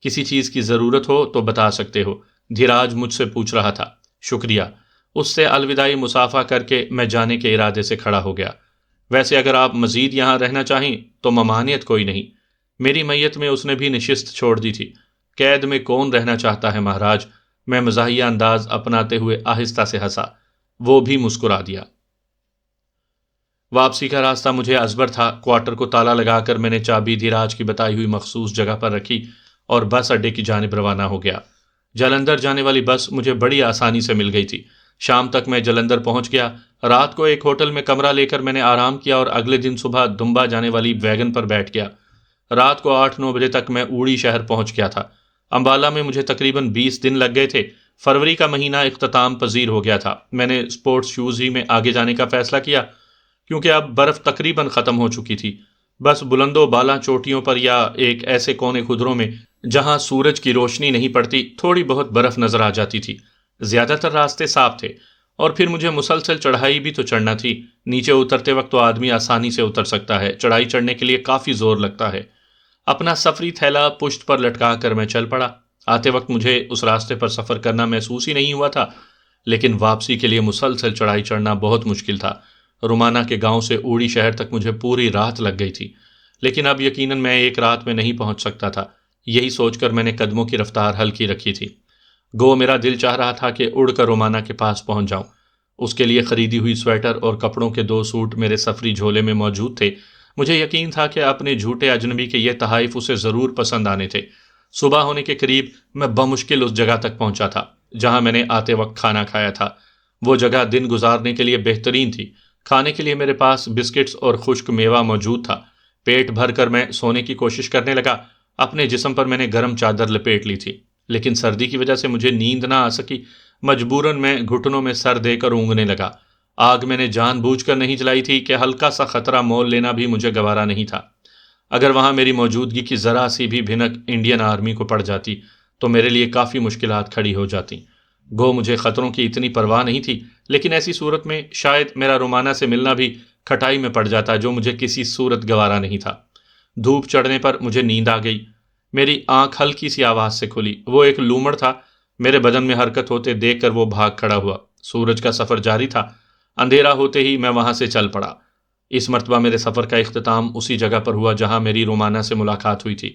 کسی چیز کی ضرورت ہو تو بتا سکتے ہو، دھیراج مجھ سے پوچھ رہا تھا۔ شکریہ۔ اس سے الوداعی مصافحہ کر کے میں جانے کے ارادے سے کھڑا ہو گیا۔ ویسے اگر آپ مزید یہاں رہنا چاہیں تو ممانعت کوئی نہیں۔ میری میت میں اس نے بھی نشست چھوڑ دی تھی۔ قید میں کون رہنا چاہتا ہے مہاراج؟ میں مزاحیہ انداز اپناتے ہوئے آہستہ سے ہنسا۔ وہ بھی مسکرا دیا۔ واپسی کا راستہ مجھے ازبر تھا۔ کوارٹر کو تالا لگا کر میں نے چابی دھیراج کی بتائی ہوئی مخصوص جگہ پر رکھی اور بس اڈے کی جانب روانہ ہو گیا۔ جلندھر جانے والی بس مجھے بڑی آسانی سے مل گئی تھی۔ شام تک میں جلندھر پہنچ گیا۔ رات کو ایک ہوٹل میں کمرہ لے کر میں نے آرام کیا اور اگلے دن صبح دمبا جانے والی ویگن پر بیٹھ گیا۔ رات کو 8-9 بجے تک میں اوڑی شہر پہنچ گیا تھا۔ امبالہ میں مجھے تقریباً 20 دن لگ گئے تھے۔ فروری کا مہینہ اختتام پذیر ہو گیا تھا۔ میں نے اسپورٹس شوز ہی میں آگے جانے کا فیصلہ کیا، کیونکہ اب برف تقریباً ختم ہو چکی تھی۔ بس بلند و بالا چوٹیوں پر یا ایک ایسے کونے خدروں میں جہاں سورج کی روشنی نہیں پڑتی تھوڑی بہت برف نظر آ جاتی تھی۔ زیادہ تر راستے صاف تھے، اور پھر مجھے مسلسل چڑھائی بھی تو چڑھنا تھی۔ نیچے اترتے وقت تو آدمی آسانی سے اتر سکتا ہے، چڑھائی چڑھنے کے لیے کافی زور لگتا ہے۔ اپنا سفری تھیلا پشت پر لٹکا کر میں چل پڑا۔ آتے وقت مجھے اس راستے پر سفر کرنا محسوس ہی نہیں ہوا تھا، لیکن واپسی کے لیے مسلسل چڑھائی چڑھنا بہت مشکل تھا۔ رومانہ کے گاؤں سے اوڑی شہر تک مجھے پوری رات لگ گئی تھی۔ لیکن اب یقیناً میں ایک رات میں نہیں پہنچ سکتا تھا۔ یہی سوچ کر میں نے قدموں کی رفتار ہلکی رکھی تھی۔ گو میرا دل چاہ رہا تھا کہ اڑ کر رومانہ کے پاس پہنچ جاؤں۔ اس کے لیے خریدی ہوئی سویٹر اور کپڑوں کے 2 سوٹ میرے سفری جھولے میں موجود تھے۔ مجھے یقین تھا کہ اپنے جھوٹے اجنبی کے یہ تحائف اسے ضرور پسند آنے تھے۔ صبح ہونے کے قریب میں بمشکل اس جگہ تک پہنچا تھا جہاں میں نے آتے وقت کھانا کھایا تھا۔ وہ جگہ دن گزارنے کے لیے بہترین تھی۔ کھانے کے لیے میرے پاس بسکٹس اور خشک میوہ موجود تھا۔ پیٹ بھر کر میں سونے کی کوشش کرنے لگا۔ اپنے جسم پر میں نے گرم چادر لپیٹ لی تھی، لیکن سردی کی وجہ سے مجھے نیند نہ آ سکی۔ مجبوراً میں گھٹنوں میں سر دے کر اونگنے لگا۔ آگ میں نے جان بوجھ کر نہیں جلائی تھی کہ ہلکا سا خطرہ مول لینا بھی مجھے گوارا نہیں تھا۔ اگر وہاں میری موجودگی کی ذرا سی بھی بھنک انڈین آرمی کو پڑ جاتی تو میرے لیے کافی مشکلات کھڑی ہو جاتی۔ گو مجھے خطروں کی اتنی پرواہ نہیں تھی، لیکن ایسی صورت میں شاید میرا رومانہ سے ملنا بھی کھٹائی میں پڑ جاتا، جو مجھے کسی صورت گوارا نہیں تھا۔ دھوپ چڑھنے پر مجھے نیند آ گئی۔ میری آنکھ ہلکی سی آواز سے کھلی۔ وہ ایک لومڑ تھا۔ میرے بدن میں حرکت ہوتے دیکھ کر وہ بھاگ کھڑا ہوا۔ سورج کا سفر جاری تھا۔ اندھیرا ہوتے ہی میں وہاں سے چل پڑا۔ اس مرتبہ میرے سفر کا اختتام اسی جگہ پر ہوا جہاں میری رومانہ سے ملاقات ہوئی تھی۔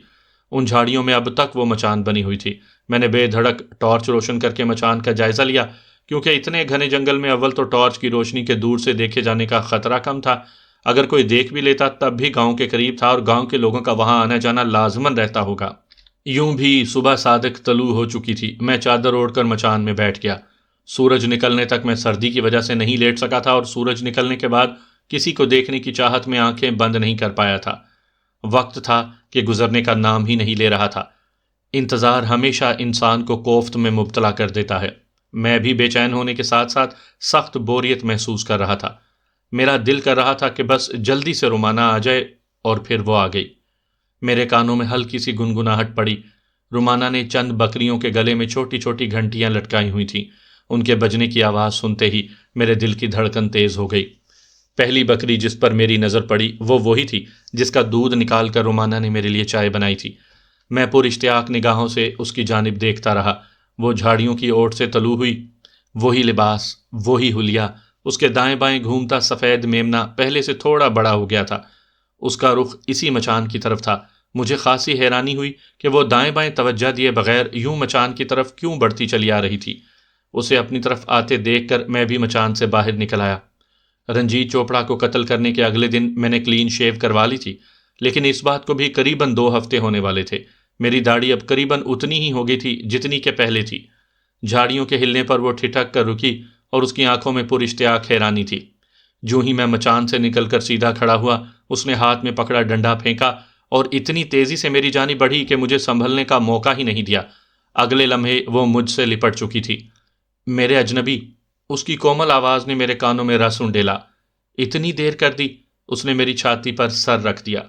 ان جھاڑیوں میں اب تک وہ مچان بنی ہوئی تھی۔ میں نے بے دھڑک ٹارچ روشن کر کے مچان کا جائزہ لیا، کیونکہ اتنے گھنے جنگل میں اول تو ٹارچ کی روشنی کے دور سے دیکھے جانے کا خطرہ کم تھا، اگر کوئی دیکھ بھی لیتا تب بھی گاؤں کے قریب تھا اور گاؤں کے لوگوں کا وہاں آنا جانا لازماً رہتا ہوگا۔ یوں بھی صبح صادق طلوع ہو چکی تھی۔ میں چادر اوڑھ کر مچان میں بیٹھ گیا۔ سورج نکلنے تک میں سردی کی وجہ سے نہیں لیٹ سکا تھا، اور سورج نکلنے کے بعد کسی کو دیکھنے کی چاہت میں آنکھیں بند نہیں کر پایا تھا۔ وقت تھا کہ گزرنے کا نام ہی نہیں لے رہا تھا۔ انتظار ہمیشہ انسان کو کوفت میں مبتلا کر دیتا ہے۔ میں بھی بے چین ہونے کے ساتھ ساتھ سخت بوریت محسوس کر رہا تھا۔ میرا دل کر رہا تھا کہ بس جلدی سے رومانہ آ جائے، اور پھر وہ آ گئی۔ میرے کانوں میں ہلکی سی گنگناہٹ پڑی۔ رومانہ نے چند بکریوں کے گلے میں چھوٹی چھوٹی گھنٹیاں لٹکائی ہوئی تھیں۔ ان کے بجنے کی آواز سنتے ہی میرے دل کی دھڑکن تیز ہو گئی۔ پہلی بکری جس پر میری نظر پڑی وہ وہی تھی جس کا دودھ نکال کر رومانہ نے میرے لیے چائے بنائی تھی۔ میں پر اشتیاق نگاہوں سے اس کی جانب دیکھتا رہا۔ وہ جھاڑیوں کی اوٹ سے طلوع ہوئی، وہی لباس، وہی حلیہ۔ اس کے دائیں بائیں گھومتا سفید میمنا پہلے سے تھوڑا بڑا ہو گیا تھا۔ اس کا رخ اسی مچان کی طرف تھا۔ مجھے خاصی حیرانی ہوئی کہ وہ دائیں بائیں توجہ دیے بغیر یوں مچان کی طرف کیوں بڑھتی چلی آ رہی تھی۔ اسے اپنی طرف آتے دیکھ کر میں بھی مچان سے باہر نکل آیا۔ رنجیت چوپڑا کو قتل کرنے کے اگلے دن میں نے کلین شیو کروا لی تھی، لیکن اس بات کو بھی قریباً 2 ہفتے ہونے والے تھے۔ میری داڑھی اب قریباً اتنی ہی ہو گئی تھی جتنی کہ پہلے تھی۔ جھاڑیوں کے ہلنے پر وہ ٹھٹک کر رکی اور اس کی آنکھوں میں پر اشتیاق حیرانی تھی۔ جو ہی میں مچان سے نکل کر سیدھا کھڑا ہوا، اس نے ہاتھ میں پکڑا ڈنڈا پھینکا اور اتنی تیزی سے میری جانب بڑھی کہ مجھے سنبھلنے کا موقع ہی نہیں دیا۔ اگلے لمحے وہ مجھ سے لپٹ چکی تھی۔ میرے اجنبی، اس کی کومل آواز نے میرے کانوں میں رس انڈیلا۔ اتنی دیر کر دی؟ اس نے میری چھاتی پر سر رکھ دیا۔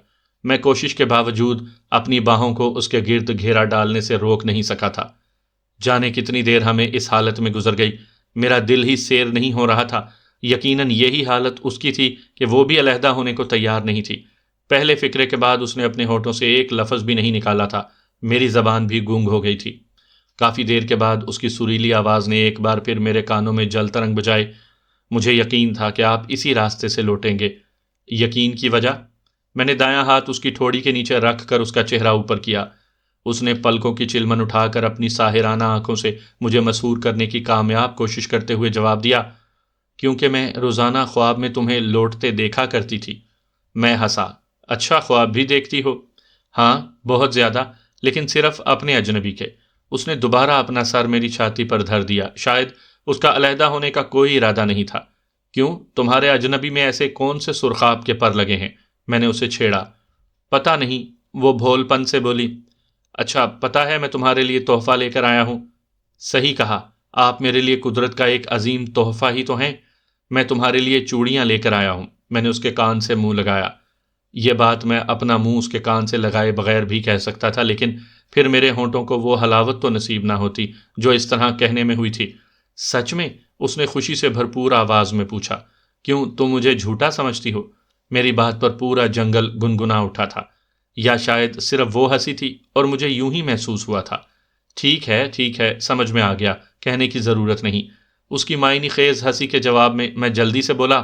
میں کوشش کے باوجود اپنی باہوں کو اس کے گرد گھیرا ڈالنے سے روک نہیں سکا تھا۔ جانے کتنی دیر ہمیں اس حالت میں گزر گئی، میرا دل ہی سیر نہیں ہو رہا تھا۔ یقیناً یہی حالت اس کی تھی کہ وہ بھی علیحدہ ہونے کو تیار نہیں تھی۔ پہلے فکرے کے بعد اس نے اپنے ہونٹوں سے ایک لفظ بھی نہیں نکالا تھا۔ میری زبان بھی گونگ ہو گئی تھی۔ کافی دیر کے بعد اس کی سریلی آواز نے ایک بار پھر میرے کانوں میں جل ترنگ بجائے۔ مجھے یقین تھا کہ آپ اسی راستے سے لوٹیں گے۔ یقین کی وجہ؟ میں نے دایاں ہاتھ اس کی ٹھوڑی کے نیچے رکھ کر اس کا چہرہ اوپر کیا۔ اس نے پلکوں کی چلمن اٹھا کر اپنی ساحرانہ آنکھوں سے مجھے مسحور کرنے کی کامیاب کوشش کرتے ہوئے جواب دیا، کیونکہ میں روزانہ خواب میں تمہیں لوٹتے دیکھا کرتی تھی۔ میں ہنسا۔ اچھا، خواب بھی دیکھتی ہو؟ ہاں، بہت زیادہ، لیکن صرف اپنے اجنبی کے۔ اس نے دوبارہ اپنا سر میری چھاتی پر دھر دیا۔ شاید اس کا علیحدہ ہونے کا کوئی ارادہ نہیں تھا۔ کیوں، تمہارے اجنبی میں ایسے کون سے سرخاب کے پر لگے ہیں؟ میں نے اسے چھیڑا۔ پتہ نہیں، وہ بھول پن سے بولی۔ اچھا، پتہ ہے میں تمہارے لیے تحفہ لے کر آیا ہوں؟ صحیح کہا، آپ میرے لیے قدرت کا ایک عظیم تحفہ ہی تو ہیں۔ میں تمہارے لیے چوڑیاں لے کر آیا ہوں۔ میں نے اس کے کان سے منہ لگایا۔ یہ بات میں اپنا منہ اس کے کان سے لگائے بغیر بھی کہہ سکتا تھا، لیکن پھر میرے ہونٹوں کو وہ حلاوت تو نصیب نہ ہوتی جو اس طرح کہنے میں ہوئی تھی۔ سچ میں؟ اس نے خوشی سے بھرپور آواز میں پوچھا۔ کیوں، تم مجھے جھوٹا سمجھتی ہو؟ میری بات پر پورا جنگل گنگنا اٹھا تھا، یا شاید صرف وہ ہنسی تھی اور مجھے یوں ہی محسوس ہوا تھا۔ ٹھیک ہے، سمجھ میں آ گیا، کہنے کی ضرورت نہیں۔ اس کی معنی خیز ہنسی کے جواب میں جلدی سے بولا،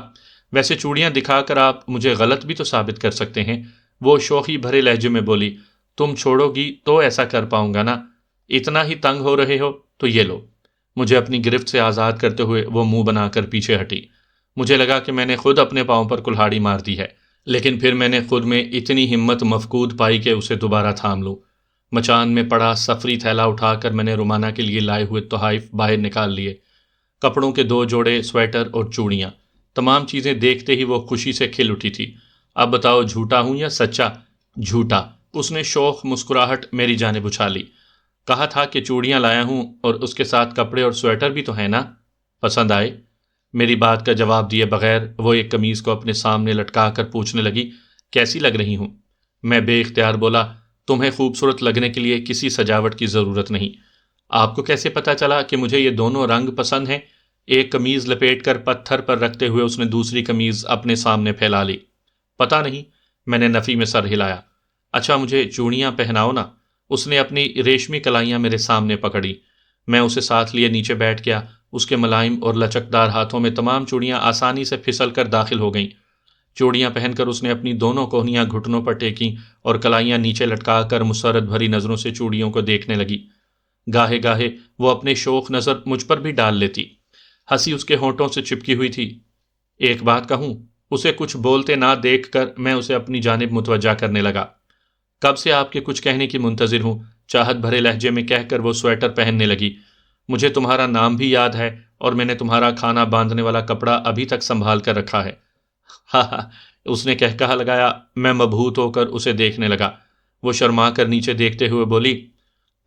ویسے چوڑیاں دکھا کر آپ مجھے غلط بھی تو ثابت کر سکتے ہیں۔ وہ شوخی بھرے لہجے میں بولی، تم چھوڑو گی تو ایسا کر پاؤں گا نا، اتنا ہی تنگ ہو رہے ہو تو یہ لو۔ مجھے اپنی گرفت سے آزاد کرتے ہوئے وہ منہ بنا کر پیچھے ہٹی۔ مجھے لگا کہ میں نے خود اپنے پاؤں پر کلہاڑی مار دی ہے، لیکن پھر میں نے خود میں اتنی ہمت مفقود پائی کہ اسے دوبارہ تھام لوں۔ مچان میں پڑا سفری تھیلا اٹھا کر میں نے رومانہ کے لیے لائے ہوئے تحائف باہر نکال لیے، کپڑوں کے 2 جوڑے، سویٹر اور چوڑیاں، تمام چیزیں دیکھتے ہی وہ خوشی سے کھل اٹھی تھی۔ اب بتاؤ جھوٹا ہوں یا سچا؟ جھوٹا، اس نے شوخ مسکراہٹ میری جانب اچھالی۔ کہا تھا کہ چوڑیاں لایا ہوں اور اس کے ساتھ کپڑے اور سویٹر بھی تو ہے نا؟ پسند آئے؟ میری بات کا جواب دیے بغیر وہ ایک قمیض کو اپنے سامنے لٹکا کر پوچھنے لگی، کیسی لگ رہی ہوں؟ میں بے اختیار بولا، تمہیں خوبصورت لگنے کے لیے کسی سجاوٹ کی ضرورت نہیں۔ آپ کو کیسے پتا چلا کہ مجھے یہ دونوں رنگ پسند ہیں؟ ایک قمیض لپیٹ کر پتھر پر رکھتے ہوئے اس نے دوسری قمیض اپنے سامنے پھیلا لی۔ پتہ نہیں، میں نے نفی میں سر ہلایا۔ اچھا مجھے چوڑیاں پہناؤ نا۔ اس نے اپنی ریشمی کلائیاں میرے سامنے پکڑی۔ میں اسے ساتھ لیے نیچے بیٹھ گیا۔ اس کے ملائم اور لچکدار ہاتھوں میں تمام چوڑیاں آسانی سے پھسل کر داخل ہو گئیں۔ چوڑیاں پہن کر اس نے اپنی دونوں کوہنیاں گھٹنوں پر ٹیکیں اور کلائیاں نیچے لٹکا کر مسرت بھری نظروں سے چوڑیوں کو دیکھنے لگی۔ گاہے گاہے وہ اپنے شوخ نظر مجھ پر بھی ڈال لیتی۔ ہنسی اس کے ہونٹوں سے چپکی ہوئی تھی۔ ایک بات کہوں؟ اسے کچھ بولتے نہ دیکھ کر میں اسے اپنی جانب متوجہ کرنے لگا۔ کب سے آپ کے کچھ کہنے کی منتظر ہوں، چاہت بھرے لہجے میں کہہ کر وہ سویٹر پہننے لگی۔ مجھے تمہارا نام بھی یاد ہے اور میں نے تمہارا کھانا باندھنے والا کپڑا ابھی تک سنبھال کر رکھا ہے۔ ہاں ہاں، اس نے کہا لگایا۔ میں مبہوت ہو کر اسے دیکھنے لگا۔ وہ شرما کر نیچے دیکھتے ہوئے بولی،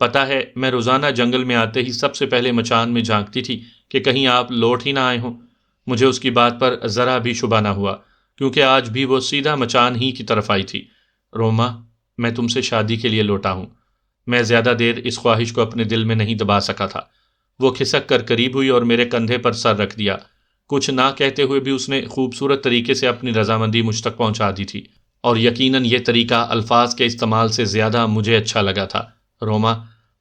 پتہ ہے میں روزانہ جنگل میں آتے ہی سب سے پہلے مچان میں جھانکتی تھی کہ کہیں آپ لوٹ ہی نہ آئے ہوں۔ مجھے اس کی بات پر ذرا بھی شبہ نہ ہوا، کیونکہ آج بھی وہ سیدھا مچان ہی کی طرف آئی تھی۔ روما، میں تم سے شادی کے لیے لوٹا ہوں۔ میں زیادہ دیر اس خواہش کو اپنے دل میں نہیں دبا سکا تھا۔ وہ کھسک کر قریب ہوئی اور میرے کندھے پر سر رکھ دیا۔ کچھ نہ کہتے ہوئے بھی اس نے خوبصورت طریقے سے اپنی رضامندی مجھ تک پہنچا دی تھی، اور یقیناً یہ طریقہ الفاظ کے استعمال سے زیادہ مجھے اچھا لگا تھا۔ روما،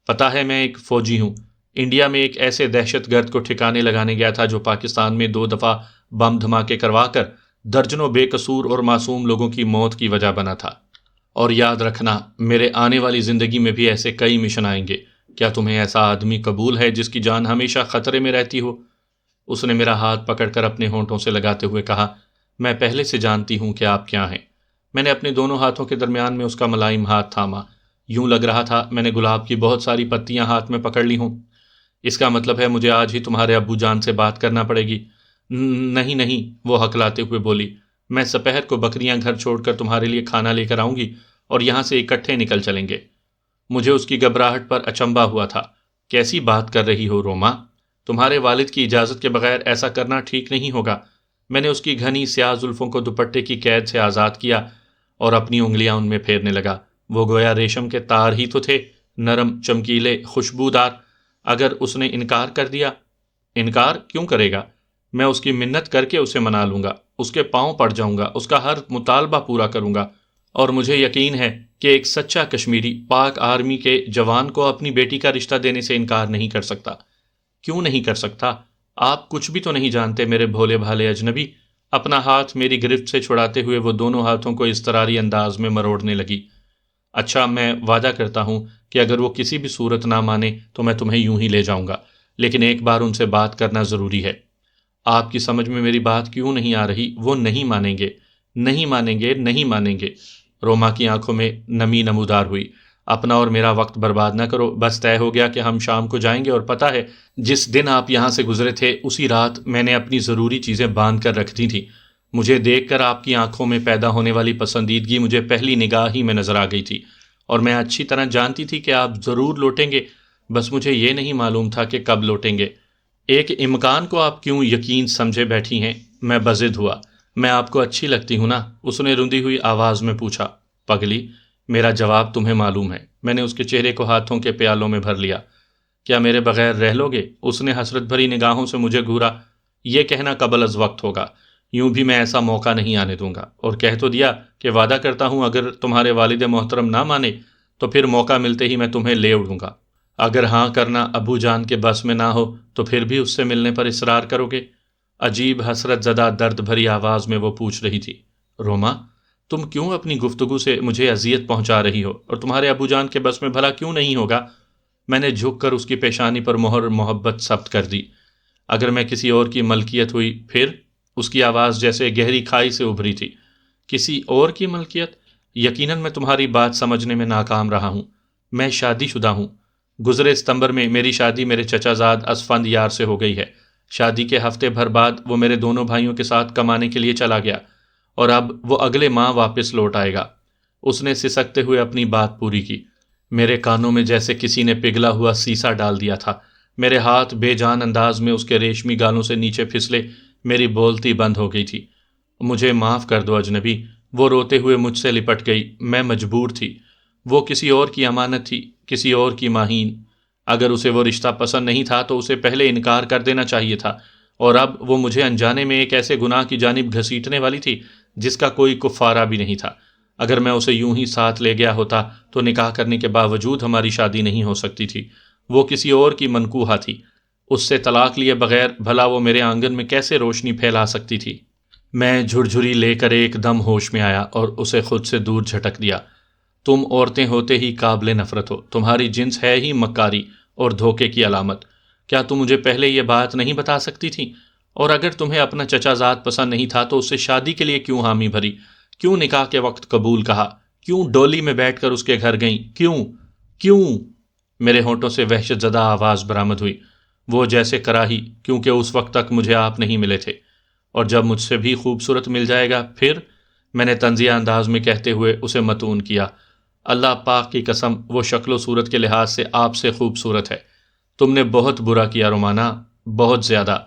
پتہ ہے میں ایک فوجی ہوں۔ انڈیا میں ایک ایسے دہشت گرد کو ٹھکانے لگانے گیا تھا جو پاکستان میں 2 دفعہ بم دھماکے کروا کر درجنوں بے قصور اور معصوم لوگوں کی موت کی وجہ بنا تھا۔ اور یاد رکھنا، میرے آنے والی زندگی میں بھی ایسے کئی مشن آئیں گے۔ کیا تمہیں ایسا آدمی قبول ہے جس کی جان ہمیشہ خطرے میں رہتی ہو؟ اس نے میرا ہاتھ پکڑ کر اپنے ہونٹوں سے لگاتے ہوئے کہا، میں پہلے سے جانتی ہوں کہ آپ کیا ہیں۔ میں نے اپنے دونوں ہاتھوں کے درمیان میں اس کا ملائم ہاتھ تھاما۔ یوں لگ رہا تھا میں نے گلاب کی بہت ساری پتیاں ہاتھ میں پکڑ لی ہوں۔ اس کا مطلب ہے مجھے آج ہی تمہارے ابو جان سے بات کرنا پڑے گی۔ نہیں نہیں، وہ ہکلاتے ہوئے بولی، میں سپہر کو بکریاں گھر چھوڑ کر تمہارے لیے کھانا لے کر آؤں گی اور یہاں سے اکٹھے نکل چلیں گے۔ مجھے اس کی گھبراہٹ پر اچنبھا ہوا تھا۔ کیسی بات کر رہی ہو روما؟ تمہارے والد کی اجازت کے بغیر ایسا کرنا ٹھیک نہیں ہوگا۔ میں نے اس کی گھنی سیاہ زلفوں کو دوپٹے کی قید سے آزاد کیا اور اپنی انگلیاں ان میں پھیرنے لگا۔ وہ گویا ریشم کے تار ہی تو تھے، نرم، چمکیلے، خوشبودار۔ اگر اس نے انکار کر دیا؟ انکار کیوں کرے گا؟ میں اس کی منت کر کے اسے منا لوں گا، اس کے پاؤں پڑ جاؤں گا، اس کا ہر مطالبہ پورا کروں گا۔ اور مجھے یقین ہے کہ ایک سچا کشمیری پاک آرمی کے جوان کو اپنی بیٹی کا رشتہ دینے سے انکار نہیں کر سکتا۔ کیوں نہیں کر سکتا؟ آپ کچھ بھی تو نہیں جانتے میرے بھولے بھالے اجنبی۔ اپنا ہاتھ میری گرفت سے چھڑاتے ہوئے وہ دونوں ہاتھوں کو اضطراری انداز میں مروڑنے لگی۔ اچھا، میں وعدہ کرتا ہوں کہ اگر وہ کسی بھی صورت نہ مانے تو میں تمہیں یوں ہی لے جاؤں گا، لیکن ایک بار ان سے بات کرنا ضروری ہے۔ آپ کی سمجھ میں میری بات کیوں نہیں آ رہی؟ وہ نہیں مانیں گے، نہیں مانیں گے، نہیں مانیں گے۔ روما کی آنکھوں میں نمی نمودار ہوئی۔ اپنا اور میرا وقت برباد نہ کرو، بس طے ہو گیا کہ ہم شام کو جائیں گے، اور پتہ ہے جس دن آپ یہاں سے گزرے تھے اسی رات میں نے اپنی ضروری چیزیں باندھ کر رکھ دی تھیں۔ مجھے دیکھ کر آپ کی آنکھوں میں پیدا ہونے والی پسندیدگی مجھے پہلی نگاہ ہی میں نظر آ گئی تھی، اور میں اچھی طرح جانتی تھی کہ آپ ضرور لوٹیں گے، بس مجھے یہ نہیں معلوم تھا کہ کب لوٹیں گے۔ ایک امکان کو آپ کیوں یقین سمجھے بیٹھی ہیں؟ میں بضد ہوا۔ میں آپ کو اچھی لگتی ہوں نا؟ اس نے رندی ہوئی آواز میں پوچھا۔ پگلی، میرا جواب تمہیں معلوم ہے۔ میں نے اس کے چہرے کو ہاتھوں کے پیالوں میں بھر لیا۔ کیا میرے بغیر رہ لو گے؟ اس نے حسرت بھری نگاہوں سے مجھے گھورا۔ یہ کہنا قبل از وقت ہوگا، یوں بھی میں ایسا موقع نہیں آنے دوں گا، اور کہہ تو دیا کہ وعدہ کرتا ہوں اگر تمہارے والد محترم نہ مانے تو پھر موقع ملتے ہی میں تمہیں لے اڑوں گا۔ اگر ہاں کرنا ابو جان کے بس میں نہ ہو تو پھر بھی اس سے ملنے پر اصرار کرو گے؟ عجیب حسرت زدہ درد بھری آواز میں وہ پوچھ رہی تھی۔ روما، تم کیوں اپنی گفتگو سے مجھے اذیت پہنچا رہی ہو، اور تمہارے ابو جان کے بس میں بھلا کیوں نہیں ہوگا؟ میں نے جھک کر اس کی پیشانی پر مہر محبت ثبت کر دی۔ اگر میں کسی اور کی ملکیت ہوئی پھر؟ اس کی آواز جیسے گہری کھائی سے ابھری تھی۔ کسی اور کی ملکیت؟ یقیناً میں تمہاری بات سمجھنے میں ناکام رہا ہوں۔ میں شادی شدہ ہوں۔ گزرے ستمبر میں میری شادی میرے چچا زاد اسفند یار سے ہو گئی ہے۔ شادی کے ہفتے بھر بعد وہ میرے دونوں بھائیوں کے ساتھ کمانے کے لیے چلا گیا، اور اب وہ اگلے ماہ واپس لوٹ آئے گا۔ اس نے سسکتے ہوئے اپنی بات پوری کی۔ میرے کانوں میں جیسے کسی نے پگھلا ہوا سیسا ڈال دیا تھا۔ میرے ہاتھ بے جان انداز میں اس کے ریشمی گالوں سے نیچے پھسلے، میری بولتی بند ہو گئی تھی۔ مجھے معاف کر دو اجنبی، وہ روتے ہوئے مجھ سے لپٹ گئی۔ میں مجبور تھی۔ وہ کسی اور کی امانت تھی، کسی اور کی ماہین۔ اگر اسے وہ رشتہ پسند نہیں تھا تو اسے پہلے انکار کر دینا چاہیے تھا، اور اب وہ مجھے انجانے میں ایک ایسے گناہ کی جانب گھسیٹنے والی تھی جس کا کوئی کفارہ بھی نہیں تھا۔ اگر میں اسے یوں ہی ساتھ لے گیا ہوتا تو نکاح کرنے کے باوجود ہماری شادی نہیں ہو سکتی تھی۔ وہ کسی اور کی منکوحہ تھی۔ اس سے طلاق لیے بغیر بھلا وہ میرے آنگن میں کیسے روشنی پھیلا سکتی تھی؟ میں جھرجھری لے کر ایک دم ہوش میں آیا اور اسے خود سے دور جھٹک دیا۔ تم عورتیں ہوتے ہی قابل نفرت ہو۔ تمہاری جنس ہے ہی مکاری اور دھوکے کی علامت۔ کیا تم مجھے پہلے یہ بات نہیں بتا سکتی تھی؟ اور اگر تمہیں اپنا چچا زاد پسند نہیں تھا تو اس سے شادی کے لیے کیوں حامی بھری؟ کیوں نکاح کے وقت قبول کہا؟ کیوں ڈولی میں بیٹھ کر اس کے گھر گئیں؟ کیوں؟ میرے ہونٹوں سے وحشت زدہ آواز برآمد ہوئی، وہ جیسے کراہی، کیونکہ اس وقت تک مجھے آپ نہیں ملے تھے، اور جب مجھ سے بھی خوبصورت مل جائے گا پھر؟ میں نے طنزیہ انداز میں کہتے ہوئے اسے متون کیا۔ اللہ پاک کی قسم، وہ شکل و صورت کے لحاظ سے آپ سے خوبصورت ہے۔ تم نے بہت برا کیا رومانا، بہت زیادہ۔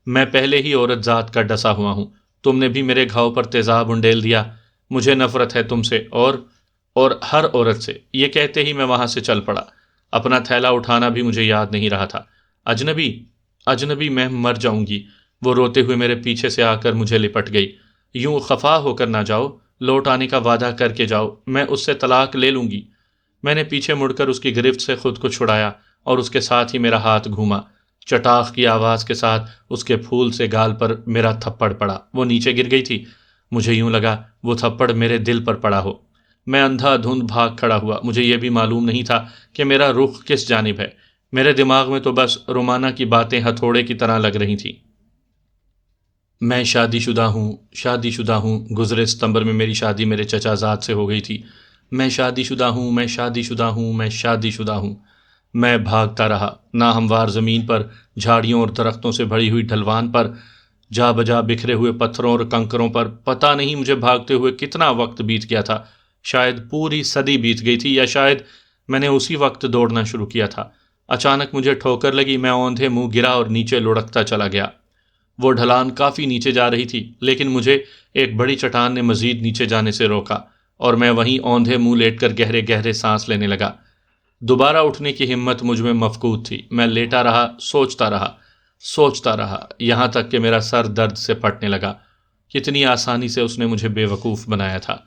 میں پہلے ہی عورت ذات کا ڈسا ہوا ہوں۔ تم نے بھی میرے گھاؤ پر تیزاب انڈیل دیا۔ مجھے نفرت ہے تم سے اور ہر عورت سے۔ یہ کہتے ہی میں وہاں سے چل پڑا۔ اپنا تھیلا اٹھانا بھی مجھے یاد نہیں رہا تھا۔ اجنبی میں مر جاؤں گی۔ وہ روتے ہوئے میرے پیچھے سے آ کر مجھے لپٹ گئی۔ یوں خفا ہو کر نہ جاؤ، لوٹ آنے کا وعدہ کر کے جاؤ، میں اس سے طلاق لے لوں گی۔ میں نے پیچھے مڑ کر اس کی گرفت سے خود کو چھڑایا اور اس کے ساتھ ہی میرا ہاتھ گھوما۔ چٹاخ کی آواز کے ساتھ اس کے پھول سے گال پر میرا تھپڑ پڑا۔ وہ نیچے گر گئی تھی۔ مجھے یوں لگا وہ تھپڑ میرے دل پر پڑا ہو۔ میں اندھا دھند بھاگ کھڑا ہوا۔ مجھے یہ بھی معلوم نہیں تھا کہ میرا رخ کس جانب ہے۔ میرے دماغ میں تو بس رومانا کی باتیں ہتھوڑے کی طرح لگ رہی تھیں۔ میں شادی شدہ ہوں۔ گزرے ستمبر میں میری شادی میرے چچا زاد سے ہو گئی تھی۔ میں شادی شدہ ہوں۔ میں بھاگتا رہا، ناہموار زمین پر، جھاڑیوں اور درختوں سے بھری ہوئی ڈھلوان پر، جا بجا بکھرے ہوئے پتھروں اور کنکروں پر۔ پتہ نہیں مجھے بھاگتے ہوئے کتنا وقت بیت گیا تھا۔ شاید پوری صدی بیت گئی تھی، یا شاید میں نے اسی وقت دوڑنا شروع کیا تھا۔ اچانک مجھے ٹھوکر لگی۔ میں اوندھے منہ گرا اور نیچے لڑکتا چلا گیا۔ وہ ڈھلان کافی نیچے جا رہی تھی، لیکن مجھے ایک بڑی چٹان نے مزید نیچے جانے سے روکا، اور میں وہیں اوندھے منہ لیٹ کر گہرے گہرے سانس لینے لگا۔ دوبارہ اٹھنے کی ہمت مجھ میں مفقود تھی۔ میں لیٹا رہا، سوچتا رہا، یہاں تک کہ میرا سر درد سے پھٹنے لگا۔ کتنی آسانی سے اس نے مجھے بے وقوف بنایا تھا،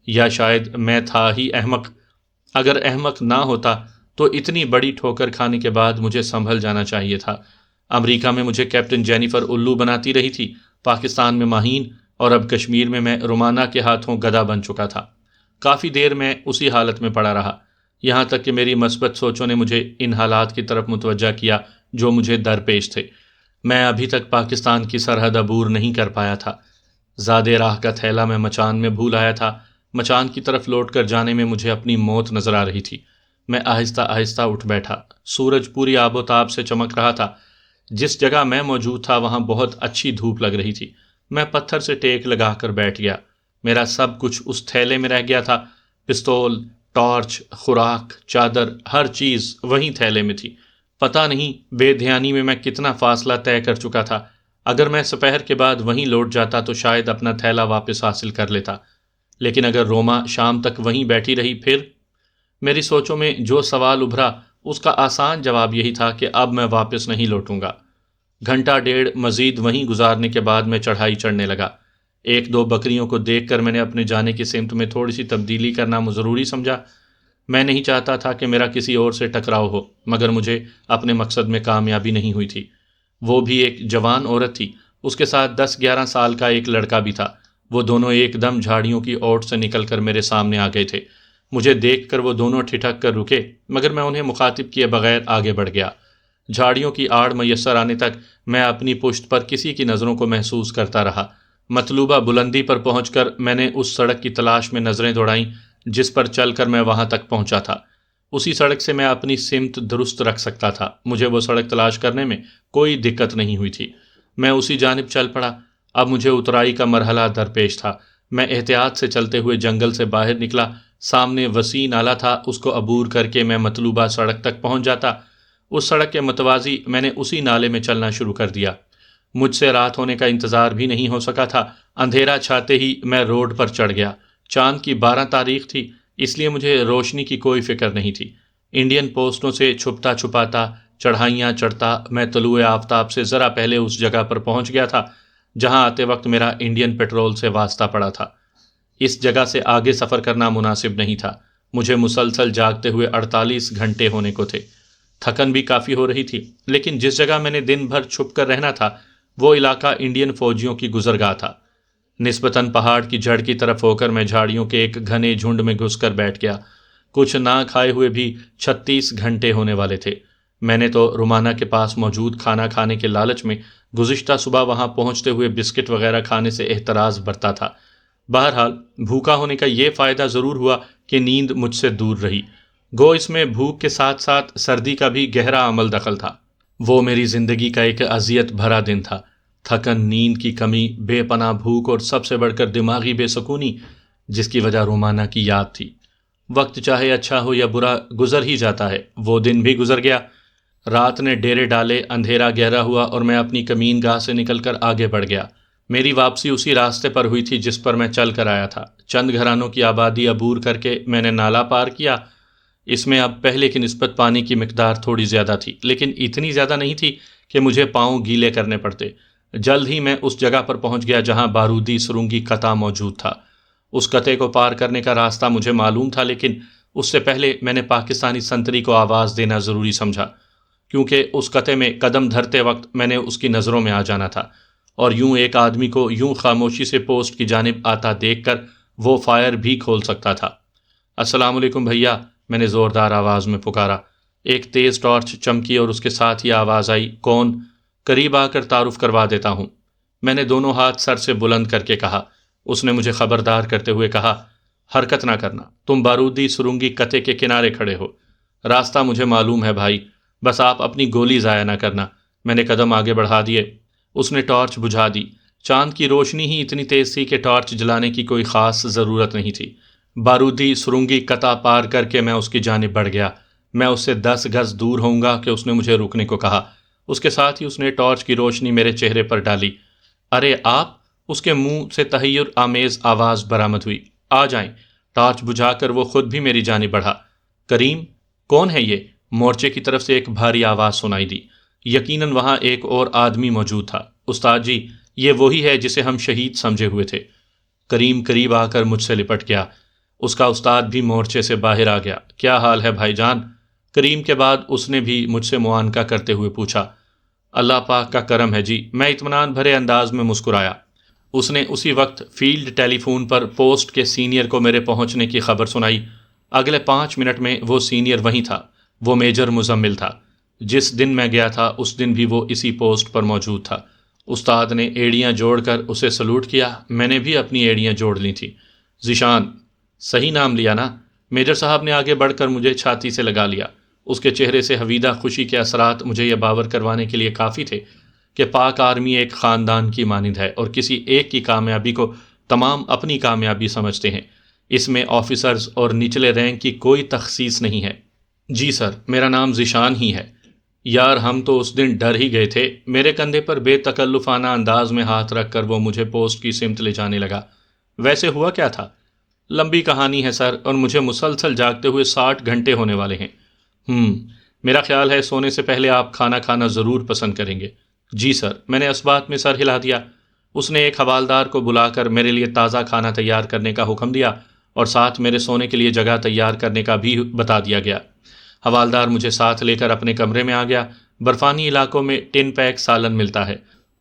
یا شاید میں تھا ہی احمق۔ اگر احمق نہ ہوتا تو اتنی بڑی ٹھوکر کھانے کے بعد مجھے سنبھل جانا چاہیے تھا۔ امریکہ میں مجھے کیپٹن جینیفر الو بناتی رہی تھی، پاکستان میں ماہین، اور اب کشمیر میں رومانا کے ہاتھوں گدھا بن چکا تھا۔ کافی دیر میں اسی حالت میں پڑا رہا، یہاں تک کہ میری مثبت سوچوں نے مجھے ان حالات کی طرف متوجہ کیا جو مجھے درپیش تھے۔ میں ابھی تک پاکستان کی سرحد عبور نہیں کر پایا تھا۔ زادے راہ کا تھیلا میں مچان میں بھول آیا تھا۔ مچان کی طرف لوٹ کر جانے میں مجھے اپنی موت نظر آ رہی تھی۔ میں آہستہ آہستہ اٹھ بیٹھا۔ سورج پوری آب و تاب سے چمک رہا تھا۔ جس جگہ میں موجود تھا وہاں بہت اچھی دھوپ لگ رہی تھی۔ میں پتھر سے ٹیک لگا کر بیٹھ گیا۔ میرا سب کچھ اس تھیلے میں رہ گیا تھا۔ پستول، ٹارچ، خوراک، چادر، ہر چیز وہیں تھیلے میں تھی۔ پتہ نہیں بے دھیانی میں کتنا فاصلہ طے کر چکا تھا۔ اگر میں سپہر کے بعد وہیں لوٹ جاتا تو شاید اپنا تھیلا واپس حاصل کر لیتا، لیکن اگر روما شام تک وہیں بیٹھی رہی پھر؟ میری سوچوں میں جو سوال ابھرا اس کا آسان جواب یہی تھا کہ اب میں واپس نہیں لوٹوں گا۔ گھنٹہ ڈیڑھ مزید وہیں گزارنے کے بعد میں چڑھائی چڑھنے لگا۔ ایک دو بکریوں کو دیکھ کر میں نے اپنے جانے کی سمت میں تھوڑی سی تبدیلی کرنا ضروری سمجھا۔ میں نہیں چاہتا تھا کہ میرا کسی اور سے ٹکراؤ ہو، مگر مجھے اپنے مقصد میں کامیابی نہیں ہوئی تھی۔ وہ بھی ایک جوان عورت تھی، اس کے ساتھ 10-11 سال کا ایک لڑکا بھی تھا۔ وہ دونوں ایک دم جھاڑیوں کی اوٹ سے نکل کر میرے سامنے آ گئے تھے۔ مجھے دیکھ کر وہ دونوں ٹھٹک کر رکے، مگر میں انہیں مخاطب کیے بغیر آگے بڑھ گیا۔ جھاڑیوں کی آڑ میسر آنے تک میں اپنی پشت پر کسی کی نظروں کو محسوس کرتا رہا۔ مطلوبہ بلندی پر پہنچ کر میں نے اس سڑک کی تلاش میں نظریں دوڑائیں جس پر چل کر میں وہاں تک پہنچا تھا۔ اسی سڑک سے میں اپنی سمت درست رکھ سکتا تھا۔ مجھے وہ سڑک تلاش کرنے میں کوئی دقت نہیں ہوئی تھی۔ میں اسی جانب چل پڑا۔ اب مجھے اترائی کا مرحلہ درپیش تھا۔ میں احتیاط سے چلتے ہوئے جنگل سے باہر نکلا۔ سامنے وسیع نالا تھا، اس کو عبور کر کے میں مطلوبہ سڑک تک پہنچ جاتا۔ اس سڑک کے متوازی میں نے اسی نالے میں چلنا شروع کر دیا۔ مجھ سے رات ہونے کا انتظار بھی نہیں ہو سکا تھا۔ اندھیرا چھاتے ہی میں روڈ پر چڑھ گیا۔ چاند کی 12 تاریخ تھی، اس لیے مجھے روشنی کی کوئی فکر نہیں تھی۔ انڈین پوسٹوں سے چھپتا چھپاتا چڑھائیاں چڑھتا میں طلوع آفتاب سے ذرا پہلے اس جگہ پر پہنچ گیا تھا جہاں آتے وقت میرا انڈین پیٹرول سے واسطہ پڑا تھا۔ اس جگہ سے آگے سفر کرنا مناسب نہیں تھا۔ مجھے مسلسل جاگتے ہوئے 48 گھنٹے ہونے کو تھے۔ تھکن بھی کافی ہو رہی تھی، لیکن جس جگہ میں نے دن بھر چھپ کر رہنا تھا وہ علاقہ انڈین فوجیوں کی گزرگاہ تھا۔ نسبتاً پہاڑ کی جڑ کی طرف ہو کر میں جھاڑیوں کے ایک گھنے جھنڈ میں گھس کر بیٹھ گیا۔ کچھ نہ کھائے ہوئے بھی 36 گھنٹے ہونے والے تھے۔ میں نے تو رومانہ کے پاس موجود کھانا کھانے کے لالچ میں گزشتہ صبح وہاں پہنچتے ہوئے بسکٹ وغیرہ کھانے سے احتراز برتا تھا۔ بہرحال بھوکا ہونے کا یہ فائدہ ضرور ہوا کہ نیند مجھ سے دور رہی۔ گو اس میں بھوک کے ساتھ ساتھ سردی کا بھی گہرا عمل دخل تھا۔ وہ میری زندگی کا ایک اذیت بھرا دن تھا۔ تھکن، نیند کی کمی، بے پناہ بھوک اور سب سے بڑھ کر دماغی بے سکونی جس کی وجہ رومانہ کی یاد تھی۔ وقت چاہے اچھا ہو یا برا گزر ہی جاتا ہے۔ وہ دن بھی گزر گیا۔ رات نے ڈیرے ڈالے، اندھیرا گہرا ہوا اور میں اپنی کمین گاہ سے نکل کر آگے بڑھ گیا۔ میری واپسی اسی راستے پر ہوئی تھی جس پر میں چل کر آیا تھا۔ چند گھرانوں کی آبادی عبور کر کے میں نے نالا پار کیا۔ اس میں اب پہلے کی نسبت پانی کی مقدار تھوڑی زیادہ تھی، لیکن اتنی زیادہ نہیں تھی کہ مجھے پاؤں گیلے کرنے پڑتے۔ جلد ہی میں اس جگہ پر پہنچ گیا جہاں بارودی سرنگی قطع موجود تھا۔ اس قطعے کو پار کرنے کا راستہ مجھے معلوم تھا، لیکن اس سے پہلے میں نے پاکستانی سنتری کو آواز دینا ضروری سمجھا، کیونکہ اس قطعے میں قدم دھرتے وقت میں نے اس کی نظروں میں آ جانا تھا، اور یوں ایک آدمی کو یوں خاموشی سے پوسٹ کی جانب آتا دیکھ کر وہ فائر بھی کھول سکتا تھا۔ السلام علیکم بھیا، میں نے زوردار آواز میں پکارا۔ ایک تیز ٹارچ چمکی اور اس کے ساتھ ہی آواز آئی، کون؟ قریب آ کر تعارف کروا دیتا ہوں، میں نے دونوں ہاتھ سر سے بلند کر کے کہا۔ اس نے مجھے خبردار کرتے ہوئے کہا، حرکت نہ کرنا، تم بارودی سرنگی قطعے کے کنارے کھڑے ہو، راستہ مجھے معلوم ہے بھائی، بس آپ اپنی گولی ضائع نہ کرنا۔ میں نے قدم آگے بڑھا دیے۔ اس نے ٹارچ بجھا دی۔ چاند کی روشنی ہی اتنی تیز تھی کہ ٹارچ جلانے کی کوئی خاص ضرورت نہیں تھی۔ بارودی سرنگی قطع پار کر کے میں اس کی جانب بڑھ گیا۔ میں اس سے 10 گز دور ہوں گا کہ اس نے مجھے رکنے کو کہا۔ اس کے ساتھ ہی اس نے ٹارچ کی روشنی میرے چہرے پر ڈالی۔ ارے آپ! اس کے منہ سے تحیر آمیز آواز برآمد ہوئی، آ جائیں۔ ٹارچ بجھا کر وہ خود بھی میری جانب بڑھا۔ کریم؟ کون ہے یہ؟ مورچے کی طرف سے ایک بھاری آواز سنائی دی۔ یقیناً وہاں ایک اور آدمی موجود تھا۔ استاد جی، یہ وہی ہے جسے ہم شہید سمجھے ہوئے تھے۔ کریم قریب آ کر مجھ سے لپٹ گیا۔ اس کا استاد بھی مورچے سے باہر آ گیا۔ کیا حال ہے بھائی جان؟ کریم کے بعد اس نے بھی مجھ سے معانقہ کرتے ہوئے پوچھا۔ اللہ پاک کا کرم ہے جی، میں اطمینان بھرے انداز میں مسکرایا۔ اس نے اسی وقت فیلڈ ٹیلی فون پر پوسٹ کے سینئر کو میرے پہنچنے کی خبر سنائی۔ اگلے 5 منٹ میں وہ سینئر وہیں تھا۔ وہ میجر مزمل تھا۔ جس دن میں گیا تھا اس دن بھی وہ اسی پوسٹ پر موجود تھا۔ استاد نے ایڑیاں جوڑ کر اسے سلوٹ کیا۔ میں نے بھی اپنی ایڑیاں جوڑ لی تھیں۔ ذیشان، صحیح نام لیا نا؟ میجر صاحب نے آگے بڑھ کر مجھے چھاتی سے لگا لیا۔ اس کے چہرے سے حویدہ خوشی کے اثرات مجھے یہ باور کروانے کے لیے کافی تھے کہ پاک آرمی ایک خاندان کی مانند ہے اور کسی ایک کی کامیابی کو تمام اپنی کامیابی سمجھتے ہیں۔ اس میں آفیسرز اور نچلے رینک کی کوئی تخصیص نہیں ہے۔ جی سر، میرا نام ذیشان ہی ہے۔ یار ہم تو اس دن ڈر ہی گئے تھے۔ میرے کندھے پر بے تکلفانہ انداز میں ہاتھ رکھ کر وہ مجھے پوسٹ کی سمت لے جانے لگا۔ ویسے ہوا کیا تھا؟ لمبی کہانی ہے سر، اور مجھے مسلسل جاگتے ہوئے 60 گھنٹے ہونے والے ہیں۔ میرا خیال ہے سونے سے پہلے آپ کھانا کھانا ضرور پسند کریں گے۔ جی سر، میں نے اس بات میں سر ہلا دیا۔ اس نے ایک حوالدار کو بلا کر میرے لیے تازہ کھانا تیار کرنے کا حکم دیا اور ساتھ میرے سونے کے لیے جگہ تیار کرنے کا بھی بتا دیا گیا۔ حوالدار مجھے ساتھ لے کر اپنے کمرے میں آ گیا۔ برفانی علاقوں میں ٹن پیک سالن ملتا ہے۔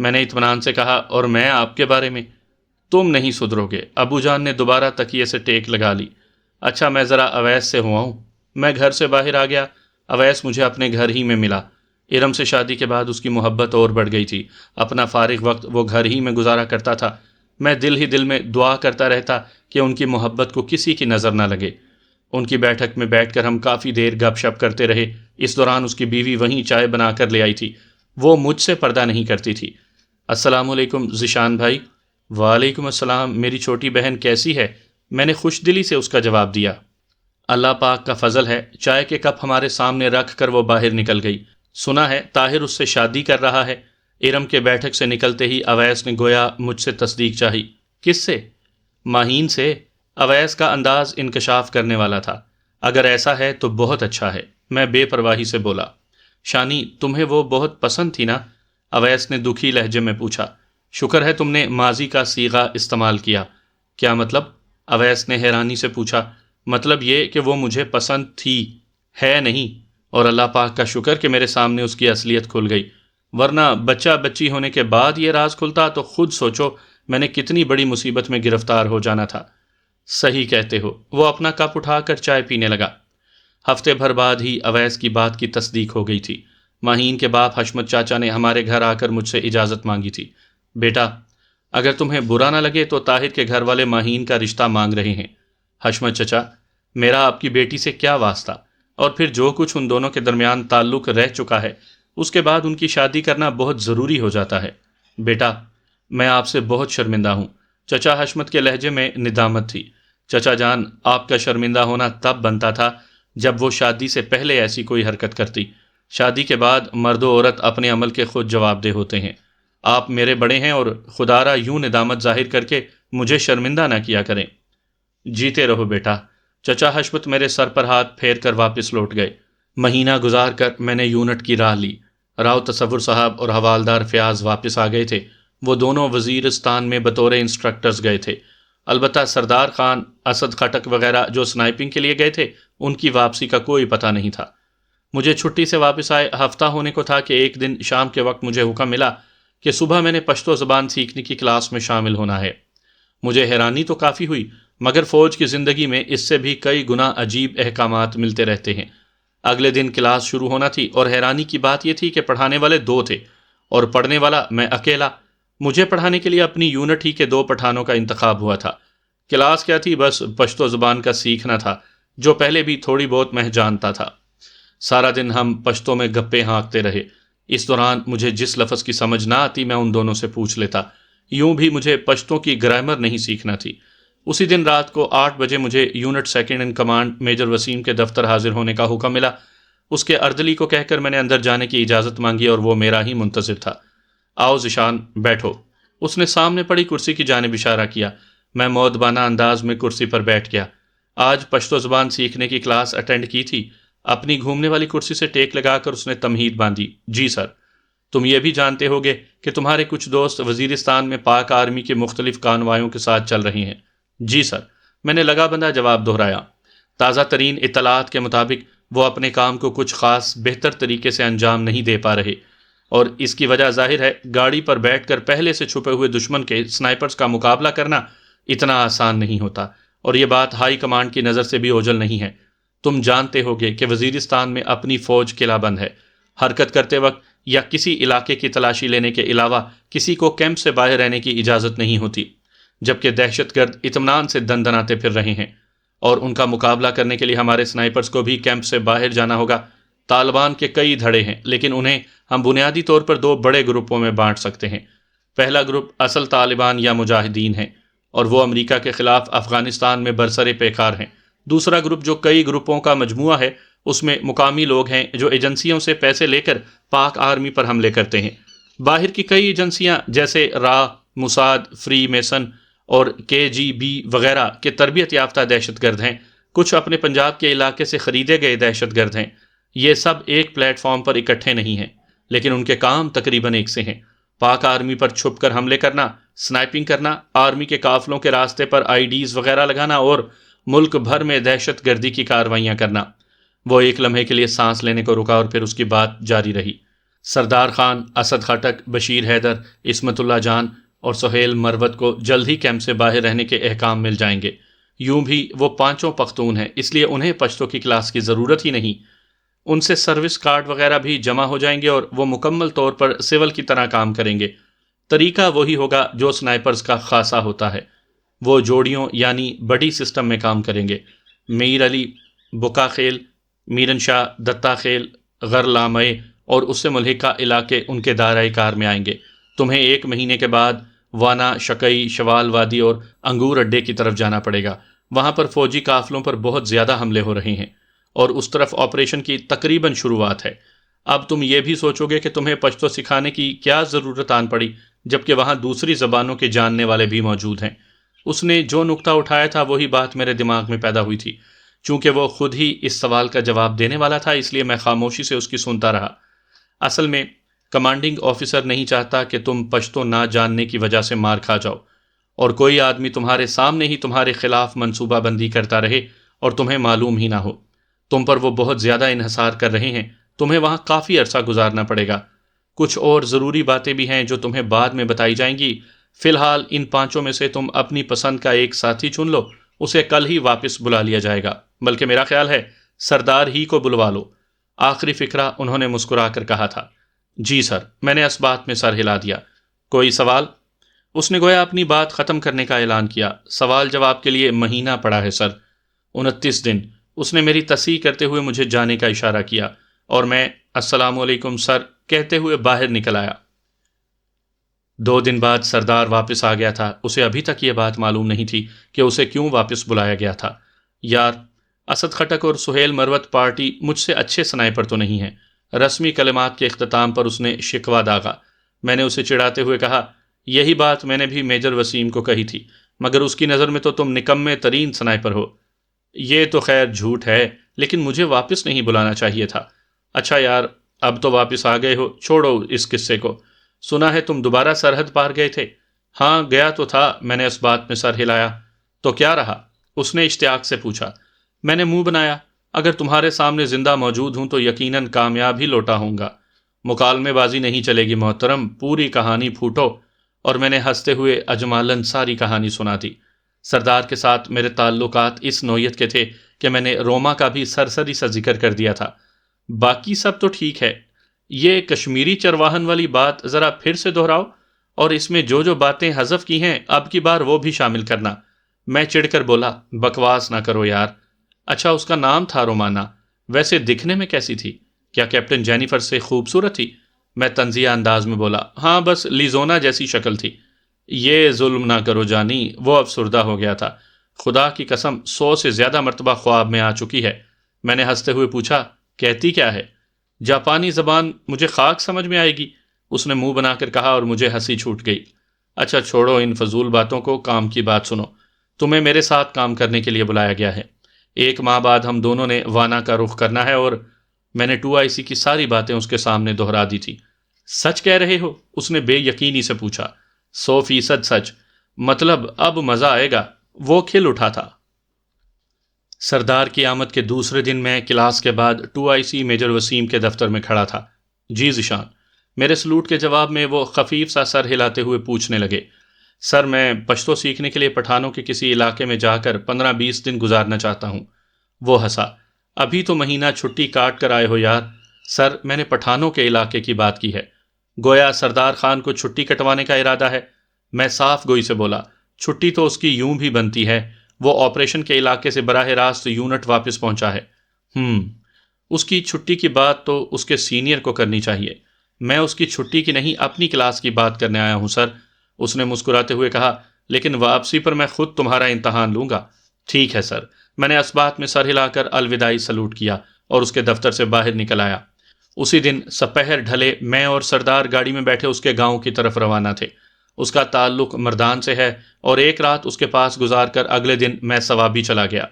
میں نے اطمینان سے کہا، اور میں آپ کے بارے میں؟ تم نہیں سدھرو گے۔ ابو جان نے دوبارہ تکیے سے ٹیک لگا لی۔ اچھا، میں ذرا اویس سے ہوا ہوں۔ میں گھر سے باہر آ گیا۔ اویس مجھے اپنے گھر ہی میں ملا۔ ارم سے شادی کے بعد اس کی محبت اور بڑھ گئی تھی۔ اپنا فارغ وقت وہ گھر ہی میں گزارا کرتا تھا۔ میں دل ہی دل میں دعا کرتا رہتا کہ ان کی محبت کو کسی کی نظر نہ لگے۔ ان کی بیٹھک میں بیٹھ کر ہم کافی دیر گپ شپ کرتے رہے۔ اس دوران اس کی بیوی وہیں چائے بنا کر لے آئی تھی۔ وہ مجھ سے پردہ نہیں کرتی تھی۔ السلام علیکم ذیشان بھائی۔ وعلیکم السلام، میری چھوٹی بہن کیسی ہے؟ میں نے خوش دلی سے اس کا جواب دیا۔ اللہ پاک کا فضل ہے۔ چائے کے کپ ہمارے سامنے رکھ کر وہ باہر نکل گئی۔ سنا ہے طاہر اس سے شادی کر رہا ہے۔ ارم کے بیٹھک سے نکلتے ہی اویس نے گویا مجھ سے تصدیق چاہی۔ کس سے؟ ماہین سے۔ اویس کا انداز انکشاف کرنے والا تھا۔ اگر ایسا ہے تو بہت اچھا ہے، میں بے پرواہی سے بولا۔ شانی، تمہیں وہ بہت پسند تھی نا؟ اویس نے دکھی لہجے میں پوچھا۔ شکر ہے تم نے ماضی کا صیغہ استعمال کیا۔ کیا مطلب؟ اویس نے حیرانی سے پوچھا۔ مطلب یہ کہ وہ مجھے پسند تھی، ہے نہیں، اور اللہ پاک کا شکر کہ میرے سامنے اس کی اصلیت کھل گئی، ورنہ بچہ بچی ہونے کے بعد یہ راز کھلتا تو خود سوچو میں نے کتنی بڑی مصیبت میں گرفتار ہو جانا تھا۔ صحیح کہتے ہو۔ وہ اپنا کپ اٹھا کر چائے پینے لگا۔ ہفتے بھر بعد ہی اویس کی بات کی تصدیق ہو گئی تھی۔ ماہین کے باپ حشمت چاچا نے ہمارے گھر آ کر مجھ سے اجازت مانگی تھی۔ بیٹا، اگر تمہیں برا نہ لگے تو طاہر کے گھر والے ماہین کا رشتہ مانگ رہے ہیں۔ حشمت چچا، میرا آپ کی بیٹی سے کیا واسطہ؟ اور پھر جو کچھ ان دونوں کے درمیان تعلق رہ چکا ہے، اس کے بعد ان کی شادی کرنا بہت ضروری ہو جاتا ہے۔ بیٹا، میں آپ سے بہت شرمندہ ہوں۔ چچا حشمت کے لہجے میں ندامت تھی۔ چچا جان، آپ کا شرمندہ ہونا تب بنتا تھا جب وہ شادی سے پہلے ایسی کوئی حرکت کرتی۔ شادی کے بعد مرد و عورت اپنے عمل کے خود جواب دہ ہوتے ہیں۔ آپ میرے بڑے ہیں اور خدا را یوں ندامت ظاہر کر کے مجھے شرمندہ نہ کیا کریں۔ جیتے رہو بیٹا۔ چچا حشمت میرے سر پر ہاتھ پھیر کر واپس لوٹ گئے۔ مہینہ گزار کر میں نے یونٹ کی راہ لی۔ راؤ تصور صاحب اور حوالدار فیاض واپس آ گئے تھے۔ وہ دونوں وزیرستان میں بطور انسٹرکٹرز گئے تھے۔ البتہ سردار خان، اسد خٹک وغیرہ جو سنائپنگ کے لیے گئے تھے، ان کی واپسی کا کوئی پتہ نہیں تھا۔ مجھے چھٹی سے واپس آئے ہفتہ ہونے کو تھا کہ ایک دن شام کے وقت مجھے حکم ملا کہ صبح میں نے پشتو زبان سیکھنے کی کلاس میں شامل ہونا ہے۔ مجھے حیرانی تو کافی ہوئی، مگر فوج کی زندگی میں اس سے بھی کئی گنا عجیب احکامات ملتے رہتے ہیں۔ اگلے دن کلاس شروع ہونا تھی اور حیرانی کی بات یہ تھی کہ پڑھانے والے 2 تھے اور پڑھنے والا میں اکیلا۔ مجھے پڑھانے کے لیے اپنی یونٹ ہی کے 2 پٹھانوں کا انتخاب ہوا تھا۔ کلاس کیا تھی؟ بس پشتو زبان کا سیکھنا تھا، جو پہلے بھی تھوڑی بہت میں جانتا تھا۔ سارا دن ہم پشتو میں گپے ہانکتے رہے۔ اس دوران مجھے جس لفظ کی سمجھ نہ آتی میں ان دونوں سے پوچھ لیتا۔ یوں بھی مجھے پشتو کی گرامر نہیں سیکھنا تھی۔ اسی دن رات کو 8 بجے مجھے unit second in command major Waseem کے دفتر حاضر ہونے کا حکم ملا۔ اس کے اردلی کو کہہ کر میں نے اندر جانے کی اجازت مانگی اور وہ میرا ہی منتظر تھا۔ آؤ ذیشان، بیٹھو۔ اس نے سامنے پڑی کرسی کی جانب اشارہ کیا۔ میں مؤدبانہ انداز میں کرسی پر بیٹھ گیا۔ آج پشتو زبان سیکھنے کی کلاس اٹینڈ کی تھی۔ اپنی گھومنے والی کرسی سے ٹیک لگا کر اس نے تمہید باندھی۔ جی سر۔ تم یہ بھی جانتے ہوگے کہ تمہارے کچھ دوست وزیرستان میں پاک آرمی کے مختلف کانوائیوں کے ساتھ چل رہے ہیں؟ جی سر، میں نے لگا بندہ جواب دہرایا۔ تازہ ترین اطلاعات کے مطابق وہ اپنے کام کو کچھ خاص بہتر طریقے سے انجام نہیں دے پا رہے، اور اس کی وجہ ظاہر ہے گاڑی پر بیٹھ کر پہلے سے چھپے ہوئے دشمن کے سنائپرز کا مقابلہ کرنا اتنا آسان نہیں ہوتا، اور یہ بات ہائی کمانڈ کی نظر سے بھی اوجھل نہیں ہے۔ تم جانتے ہوگے کہ وزیرستان میں اپنی فوج قلعہ بند ہے۔ حرکت کرتے وقت یا کسی علاقے کی تلاشی لینے کے علاوہ کسی کو کیمپ سے باہر رہنے کی اجازت نہیں ہوتی، جبکہ دہشت گرد اطمینان سے دندناتے پھر رہے ہیں، اور ان کا مقابلہ کرنے کے لیے ہمارے سنائپرز کو بھی کیمپ سے باہر جانا ہوگا۔ طالبان کے کئی دھڑے ہیں، لیکن انہیں ہم بنیادی طور پر 2 بڑے گروپوں میں بانٹ سکتے ہیں۔ پہلا گروپ اصل طالبان یا مجاہدین ہیں، اور وہ امریکہ کے خلاف افغانستان میں برسر پیکار ہیں۔ دوسرا گروپ جو کئی گروپوں کا مجموعہ ہے، اس میں مقامی لوگ ہیں جو ایجنسیوں سے پیسے لے کر پاک آرمی پر حملے کرتے ہیں۔ باہر کی کئی ایجنسیاں جیسے را، موساد، فری میسن اور KGB وغیرہ کے تربیت یافتہ دہشت گرد ہیں۔ کچھ اپنے پنجاب کے علاقے سے خریدے گئے دہشت گرد ہیں۔ یہ سب ایک پلیٹ فارم پر اکٹھے نہیں ہیں، لیکن ان کے کام تقریباً ایک سے ہیں۔ پاک آرمی پر چھپ کر حملے کرنا، سنائپنگ کرنا، آرمی کے قافلوں کے راستے پر IDs وغیرہ لگانا اور ملک بھر میں دہشت گردی کی کارروائیاں کرنا۔ وہ ایک لمحے کے لیے سانس لینے کو رکا اور پھر اس کی بات جاری رہی۔ سردار خان، اسد خٹک، بشیر حیدر، عصمت اللہ جان اور سہیل مروت کو جلد ہی کیمپ سے باہر رہنے کے احکام مل جائیں گے۔ یوں بھی وہ پانچوں پختون ہیں، اس لیے انہیں پشتو کی کلاس کی ضرورت ہی نہیں۔ ان سے سروس کارڈ وغیرہ بھی جمع ہو جائیں گے اور وہ مکمل طور پر سول کی طرح کام کریں گے۔ طریقہ وہی ہوگا جو سنائپرز کا خاصا ہوتا ہے۔ وہ جوڑیوں یعنی بڑی سسٹم میں کام کریں گے۔ میر علی، بکا خیل، میرن شاہ، دتا خیل، غرلامے اور اس سے ملحقہ علاقے ان کے دائرۂ کار میں آئیں گے۔ تمہیں 1 مہینے کے بعد وانا، شکئی، شوال وادی اور انگور اڈے کی طرف جانا پڑے گا۔ وہاں پر فوجی قافلوں پر بہت زیادہ حملے ہو رہے ہیں اور اس طرف آپریشن کی تقریباً شروعات ہے۔ اب تم یہ بھی سوچو گے کہ تمہیں پشتو سکھانے کی کیا ضرورت آن پڑی، جبکہ وہاں دوسری زبانوں کے جاننے والے بھی موجود ہیں۔ اس نے جو نکتہ اٹھایا تھا وہی بات میرے دماغ میں پیدا ہوئی تھی۔ چونکہ وہ خود ہی اس سوال کا جواب دینے والا تھا، اس لیے میں خاموشی سے اس کی سنتا رہا۔ اصل میں کمانڈنگ آفیسر نہیں چاہتا کہ تم پشتو نہ جاننے کی وجہ سے مار کھا جاؤ اور کوئی آدمی تمہارے سامنے ہی تمہارے خلاف منصوبہ بندی کرتا رہے اور تمہیں معلوم ہی نہ ہو۔ تم پر وہ بہت زیادہ انحصار کر رہے ہیں، تمہیں وہاں کافی عرصہ گزارنا پڑے گا۔ کچھ اور ضروری باتیں بھی ہیں جو تمہیں بعد میں بتائی جائیں گی۔ فی الحال ان 5 میں سے تم اپنی پسند کا ایک ساتھی چن لو، اسے کل ہی واپس بلا لیا جائے گا، بلکہ میرا خیال ہے سردار ہی کو بلوا لو۔ آخری فقرہ انہوں نے مسکرا کر کہا تھا۔ جی سر، میں نے اس بات میں سر ہلا دیا۔ کوئی سوال؟ اس نے گویا اپنی بات ختم کرنے کا اعلان کیا۔ سوال جواب کے لیے مہینہ پڑا ہے سر، 29 دن۔ اس نے میری تصحیح کرتے ہوئے مجھے جانے کا اشارہ کیا اور میں السلام علیکم سر کہتے ہوئے باہر نکل آیا۔ 2 دن بعد سردار واپس آ گیا تھا۔ اسے ابھی تک یہ بات معلوم نہیں تھی کہ اسے کیوں واپس بلایا گیا تھا۔ یار، اسد خٹک اور سہیل مروت پارٹی مجھ سے اچھے سنائپر تو نہیں ہیں۔ رسمی کلمات کے اختتام پر اس نے شکوہ داغا۔ میں نے اسے چڑھاتے ہوئے کہا، یہی بات میں نے بھی میجر وسیم کو کہی تھی، مگر اس کی نظر میں تو تم نکمے ترین سنائپر ہو۔ یہ تو خیر جھوٹ ہے، لیکن مجھے واپس نہیں بلانا چاہیے تھا۔ اچھا یار، اب تو واپس آ گئے ہو، چھوڑو اس قصے کو۔ سنا ہے تم دوبارہ سرحد پار گئے تھے؟ ہاں گیا تو تھا، میں نے اس بات میں سر ہلایا۔ تو کیا رہا؟ اس نے اشتیاق سے پوچھا۔ میں نے منہ بنایا، اگر تمہارے سامنے زندہ موجود ہوں تو یقیناً کامیاب ہی لوٹا ہوں گا۔ مکالمے بازی نہیں چلے گی محترم، پوری کہانی پھوٹو۔ اور میں نے ہنستے ہوئے اجمالاً ساری کہانی سنا دی۔ سردار کے ساتھ میرے تعلقات اس نوعیت کے تھے کہ میں نے روما کا بھی سرسری سا ذکر کر دیا تھا۔ باقی سب تو ٹھیک ہے، یہ کشمیری چرواہن والی بات ذرا پھر سے دہراؤ اور اس میں جو باتیں حذف کی ہیں اب کی بار وہ بھی شامل کرنا۔ میں چڑھ کر بولا، بکواس نہ کرو یار۔ اچھا، اس کا نام تھا رومانا، ویسے دکھنے میں کیسی تھی؟ کیا کیپٹن جینیفر سے خوبصورت تھی؟ میں طنزیہ انداز میں بولا، ہاں بس لیزونا جیسی شکل تھی۔ یہ ظلم نہ کرو جانی، وہ افسردہ ہو گیا تھا۔ خدا کی قسم 100 سے زیادہ مرتبہ خواب میں آ چکی ہے۔ میں نے ہنستے ہوئے پوچھا، کہتی کیا ہے؟ جاپانی زبان مجھے خاک سمجھ میں آئے گی، اس نے منہ بنا کر کہا اور مجھے ہنسی چھوٹ گئی۔ اچھا چھوڑو ان فضول باتوں کو، کام کی بات سنو۔ تمہیں میرے ساتھ کام کرنے کے لیے بلایا گیا ہے۔ 1 ماہ بعد ہم دونوں نے وانا کا رخ کرنا ہے اور میں نے 2IC کی ساری باتیں اس کے سامنے دہرا دی تھی۔ سچ کہہ رہے ہو؟ اس نے بے یقینی سے پوچھا۔ 100% سچ، مطلب اب مزہ آئے گا۔ وہ کھل اٹھا تھا۔ سردار کی آمد کے دوسرے دن میں کلاس کے بعد 2IC میجر وسیم کے دفتر میں کھڑا تھا۔ جی ذیشان، میرے سلوٹ کے جواب میں وہ خفیف سا سر ہلاتے ہوئے پوچھنے لگے، سر میں پشتو سیکھنے کے لیے پٹھانوں کے کسی علاقے میں جا کر 15-20 دن گزارنا چاہتا ہوں۔ وہ ہنسا، ابھی تو مہینہ چھٹی کاٹ کر آئے ہو یار۔ سر، میں نے پٹھانوں کے علاقے کی بات کی ہے۔ گویا سردار خان کو چھٹی کٹوانے کا ارادہ ہے؟ میں صاف گوئی سے بولا، چھٹی تو اس کی یوں بھی بنتی ہے، وہ آپریشن کے علاقے سے براہ راست یونٹ واپس پہنچا ہے۔ اس کی چھٹی کی بات تو اس کے سینئر کو کرنی چاہیے۔ میں اس کی چھٹی کی نہیں، اپنی کلاس کی بات کرنے آیا ہوں سر، اس نے مسکراتے ہوئے کہا، لیکن واپسی پر میں خود تمہارا امتحان لوں گا۔ ٹھیک ہے سر۔ میں نے اس بات میں سر ہلا کر الوداعی سلوٹ کیا اور اس کے دفتر سے باہر نکل آیا۔ اسی دن سپہر ڈھلے میں اور سردار گاڑی میں بیٹھے اس کے گاؤں کی طرف روانہ تھے۔ اس کا تعلق مردان سے ہے اور ایک رات اس کے پاس گزار کر اگلے دن میں سوابی چلا گیا۔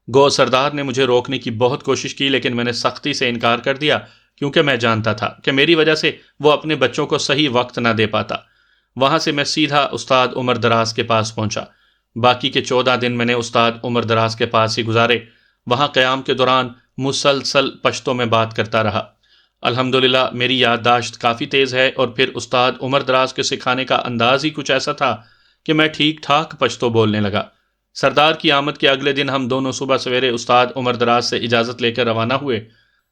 گو سردار نے مجھے روکنے کی بہت کوشش کی، لیکن میں نے سختی سے انکار کر دیا، کیونکہ میں جانتا تھا کہ میری وجہ سے وہ اپنے بچوں کو صحیح وقت نہ دے پاتا۔ وہاں سے میں سیدھا استاد عمر دراز کے پاس پہنچا۔ باقی کے 14 دن میں نے استاد عمر دراز کے پاس ہی گزارے۔ وہاں قیام کے دوران مسلسل پشتو میں بات کرتا رہا۔ الحمدللہ میری یادداشت کافی تیز ہے، اور پھر استاد عمر دراز کے سکھانے کا انداز ہی کچھ ایسا تھا کہ میں ٹھیک ٹھاک پشتو بولنے لگا۔ سردار کی آمد کے اگلے دن ہم دونوں صبح سویرے استاد عمر دراز سے اجازت لے کر روانہ ہوئے۔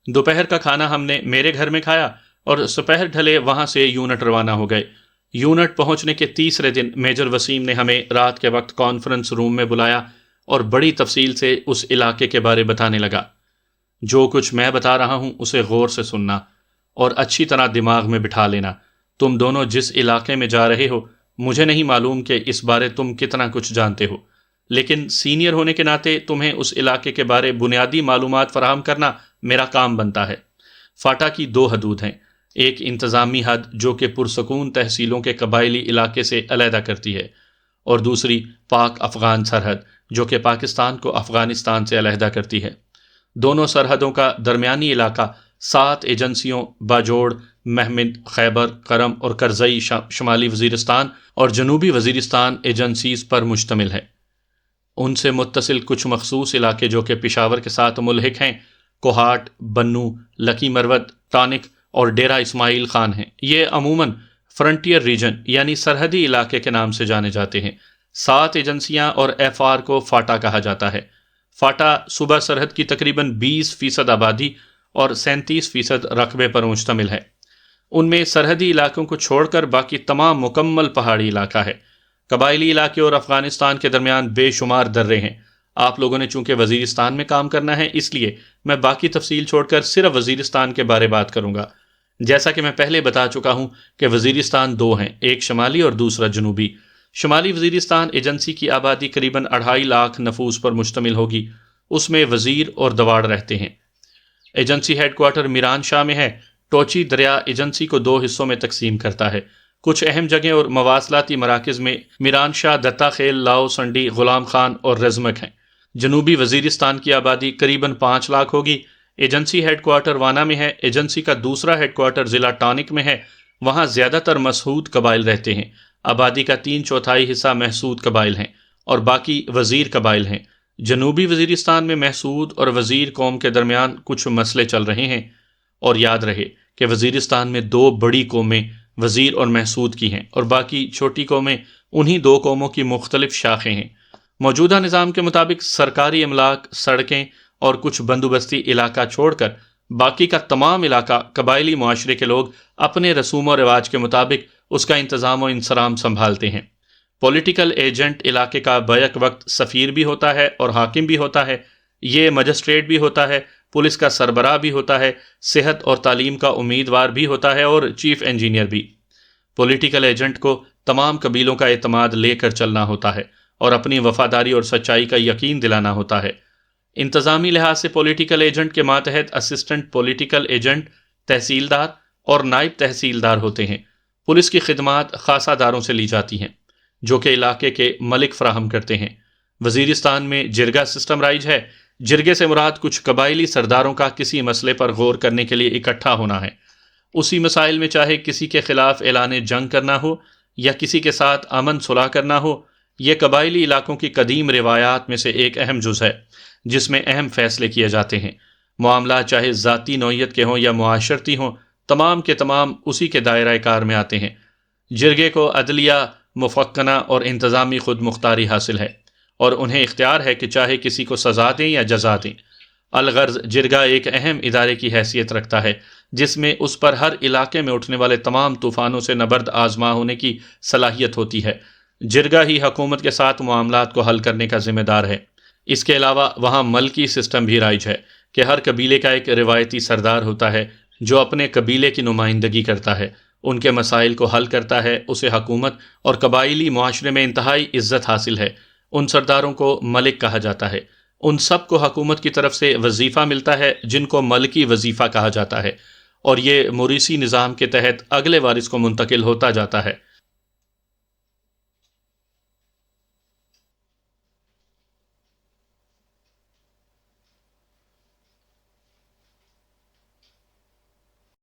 دوپہر کا کھانا ہم نے میرے گھر میں کھایا اور سپہر ڈھلے وہاں سے یونٹ روانہ ہو گئے۔ یونٹ پہنچنے کے تیسرے دن میجر وسیم نے ہمیں رات کے وقت کانفرنس روم میں بلایا اور بڑی تفصیل سے اس علاقے کے بارے بتانے لگا۔ جو کچھ میں بتا رہا ہوں اسے غور سے سننا اور اچھی طرح دماغ میں بٹھا لینا۔ تم دونوں جس علاقے میں جا رہے ہو، مجھے نہیں معلوم کہ اس بارے تم کتنا کچھ جانتے ہو، لیکن سینئر ہونے کے ناطے تمہیں اس علاقے کے بارے بنیادی معلومات فراہم کرنا میرا کام بنتا ہے۔ فاٹا کی دو حدود ہیں، ایک انتظامی حد جو کہ پرسکون تحصیلوں کے قبائلی علاقے سے علیحدہ کرتی ہے، اور دوسری پاک افغان سرحد جو کہ پاکستان کو افغانستان سے علیحدہ کرتی ہے۔ دونوں سرحدوں کا درمیانی علاقہ 7 ایجنسیوں باجوڑ، مہمند، خیبر، کرم اور کرزئی شمالی وزیرستان اور جنوبی وزیرستان ایجنسیز پر مشتمل ہے۔ ان سے متصل کچھ مخصوص علاقے جو کہ پشاور کے ساتھ ملحق ہیں، کوہاٹ، بنو، لکی مروت، ٹانک اور ڈیرہ اسماعیل خان ہیں۔ یہ عموماً فرنٹیئر ریجن یعنی سرحدی علاقے کے نام سے جانے جاتے ہیں۔ 7 ایجنسیاں اور FR کو فاٹا کہا جاتا ہے۔ فاٹا صوبہ سرحد کی تقریباً 20% آبادی اور 37% رقبے پر مشتمل ہے۔ ان میں سرحدی علاقوں کو چھوڑ کر باقی تمام مکمل پہاڑی علاقہ ہے۔ قبائلی علاقے اور افغانستان کے درمیان بے شمار درے ہیں۔ آپ لوگوں نے چونکہ وزیرستان میں کام کرنا ہے، اس لیے میں باقی تفصیل چھوڑ کر صرف وزیرستان کے بارے بات کروں گا۔ جیسا کہ میں پہلے بتا چکا ہوں کہ وزیرستان 2 ہیں، ایک شمالی اور دوسرا جنوبی۔ شمالی وزیرستان ایجنسی کی آبادی قریباً 2.5 لاکھ نفوس پر مشتمل ہوگی۔ اس میں وزیر اور دوار رہتے ہیں۔ ایجنسی ہیڈ کوارٹر میران شاہ میں ہے۔ ٹوچی دریا ایجنسی کو 2 حصوں میں تقسیم کرتا ہے۔ کچھ اہم جگہیں اور مواصلاتی مراکز میں میران شاہ، دتا خیل، لاؤ سنڈی، غلام خان اور رزمک ہیں۔ جنوبی وزیرستان کی آبادی قریباً 5 لاکھ ہوگی۔ ایجنسی ہیڈ کوارٹر وانا میں ہے۔ ایجنسی کا دوسرا ہیڈ کوارٹر ضلع ٹانک میں ہے۔ وہاں زیادہ تر مسعود قبائل رہتے ہیں۔ آبادی کا 3/4 حصہ محسود قبائل ہیں اور باقی وزیر قبائل ہیں۔ جنوبی وزیرستان میں محسود اور وزیر قوم کے درمیان کچھ مسئلے چل رہے ہیں، اور یاد رہے کہ وزیرستان میں 2 بڑی قومیں وزیر اور محسود کی ہیں، اور باقی چھوٹی قومیں انہی 2 قوموں کی مختلف شاخیں ہیں۔ موجودہ نظام کے مطابق سرکاری املاک، سڑکیں اور کچھ بندوبستی علاقہ چھوڑ کر باقی کا تمام علاقہ قبائلی معاشرے کے لوگ اپنے رسوم و رواج کے مطابق اس کا انتظام و انصرام سنبھالتے ہیں۔ پولیٹیکل ایجنٹ علاقے کا بیک وقت سفیر بھی ہوتا ہے اور حاکم بھی ہوتا ہے۔ یہ مجسٹریٹ بھی ہوتا ہے، پولیس کا سربراہ بھی ہوتا ہے، صحت اور تعلیم کا امیدوار بھی ہوتا ہے اور چیف انجینئر بھی۔ پولیٹیکل ایجنٹ کو تمام قبیلوں کا اعتماد لے کر چلنا ہوتا ہے اور اپنی وفاداری اور سچائی کا یقین دلانا ہوتا ہے۔ انتظامی لحاظ سے پولیٹیکل ایجنٹ کے ماتحت اسسٹنٹ پولیٹیکل ایجنٹ، تحصیلدار اور نائب تحصیلدار ہوتے ہیں۔ پولیس کی خدمات خاصہ داروں سے لی جاتی ہیں جو کہ علاقے کے ملک فراہم کرتے ہیں۔ وزیرستان میں جرگہ سسٹم رائج ہے۔ جرگے سے مراد کچھ قبائلی سرداروں کا کسی مسئلے پر غور کرنے کے لیے اکٹھا ہونا ہے۔ اسی مسائل میں چاہے کسی کے خلاف اعلان جنگ کرنا ہو یا کسی کے ساتھ امن صلح کرنا ہو، یہ قبائلی علاقوں کی قدیم روایات میں سے ایک اہم جز ہے جس میں اہم فیصلے کیے جاتے ہیں۔ معاملات چاہے ذاتی نوعیت کے ہوں یا معاشرتی ہوں، تمام کے تمام اسی کے دائرہ کار میں آتے ہیں۔ جرگے کو عدلیہ، مفکنہ اور انتظامی خود مختاری حاصل ہے، اور انہیں اختیار ہے کہ چاہے کسی کو سزا دیں یا جزا دیں۔ الغرض جرگہ ایک اہم ادارے کی حیثیت رکھتا ہے جس میں اس پر ہر علاقے میں اٹھنے والے تمام طوفانوں سے نبرد آزما ہونے کی صلاحیت ہوتی ہے۔ جرگہ ہی حکومت کے ساتھ معاملات کو حل کرنے کا ذمہ دار ہے۔ اس کے علاوہ وہاں ملکی سسٹم بھی رائج ہے کہ ہر قبیلے کا ایک روایتی سردار ہوتا ہے جو اپنے قبیلے کی نمائندگی کرتا ہے، ان کے مسائل کو حل کرتا ہے۔ اسے حکومت اور قبائلی معاشرے میں انتہائی عزت حاصل ہے۔ ان سرداروں کو ملک کہا جاتا ہے۔ ان سب کو حکومت کی طرف سے وظیفہ ملتا ہے جن کو ملکی وظیفہ کہا جاتا ہے، اور یہ موریثی نظام کے تحت اگلے وارث کو منتقل ہوتا جاتا ہے۔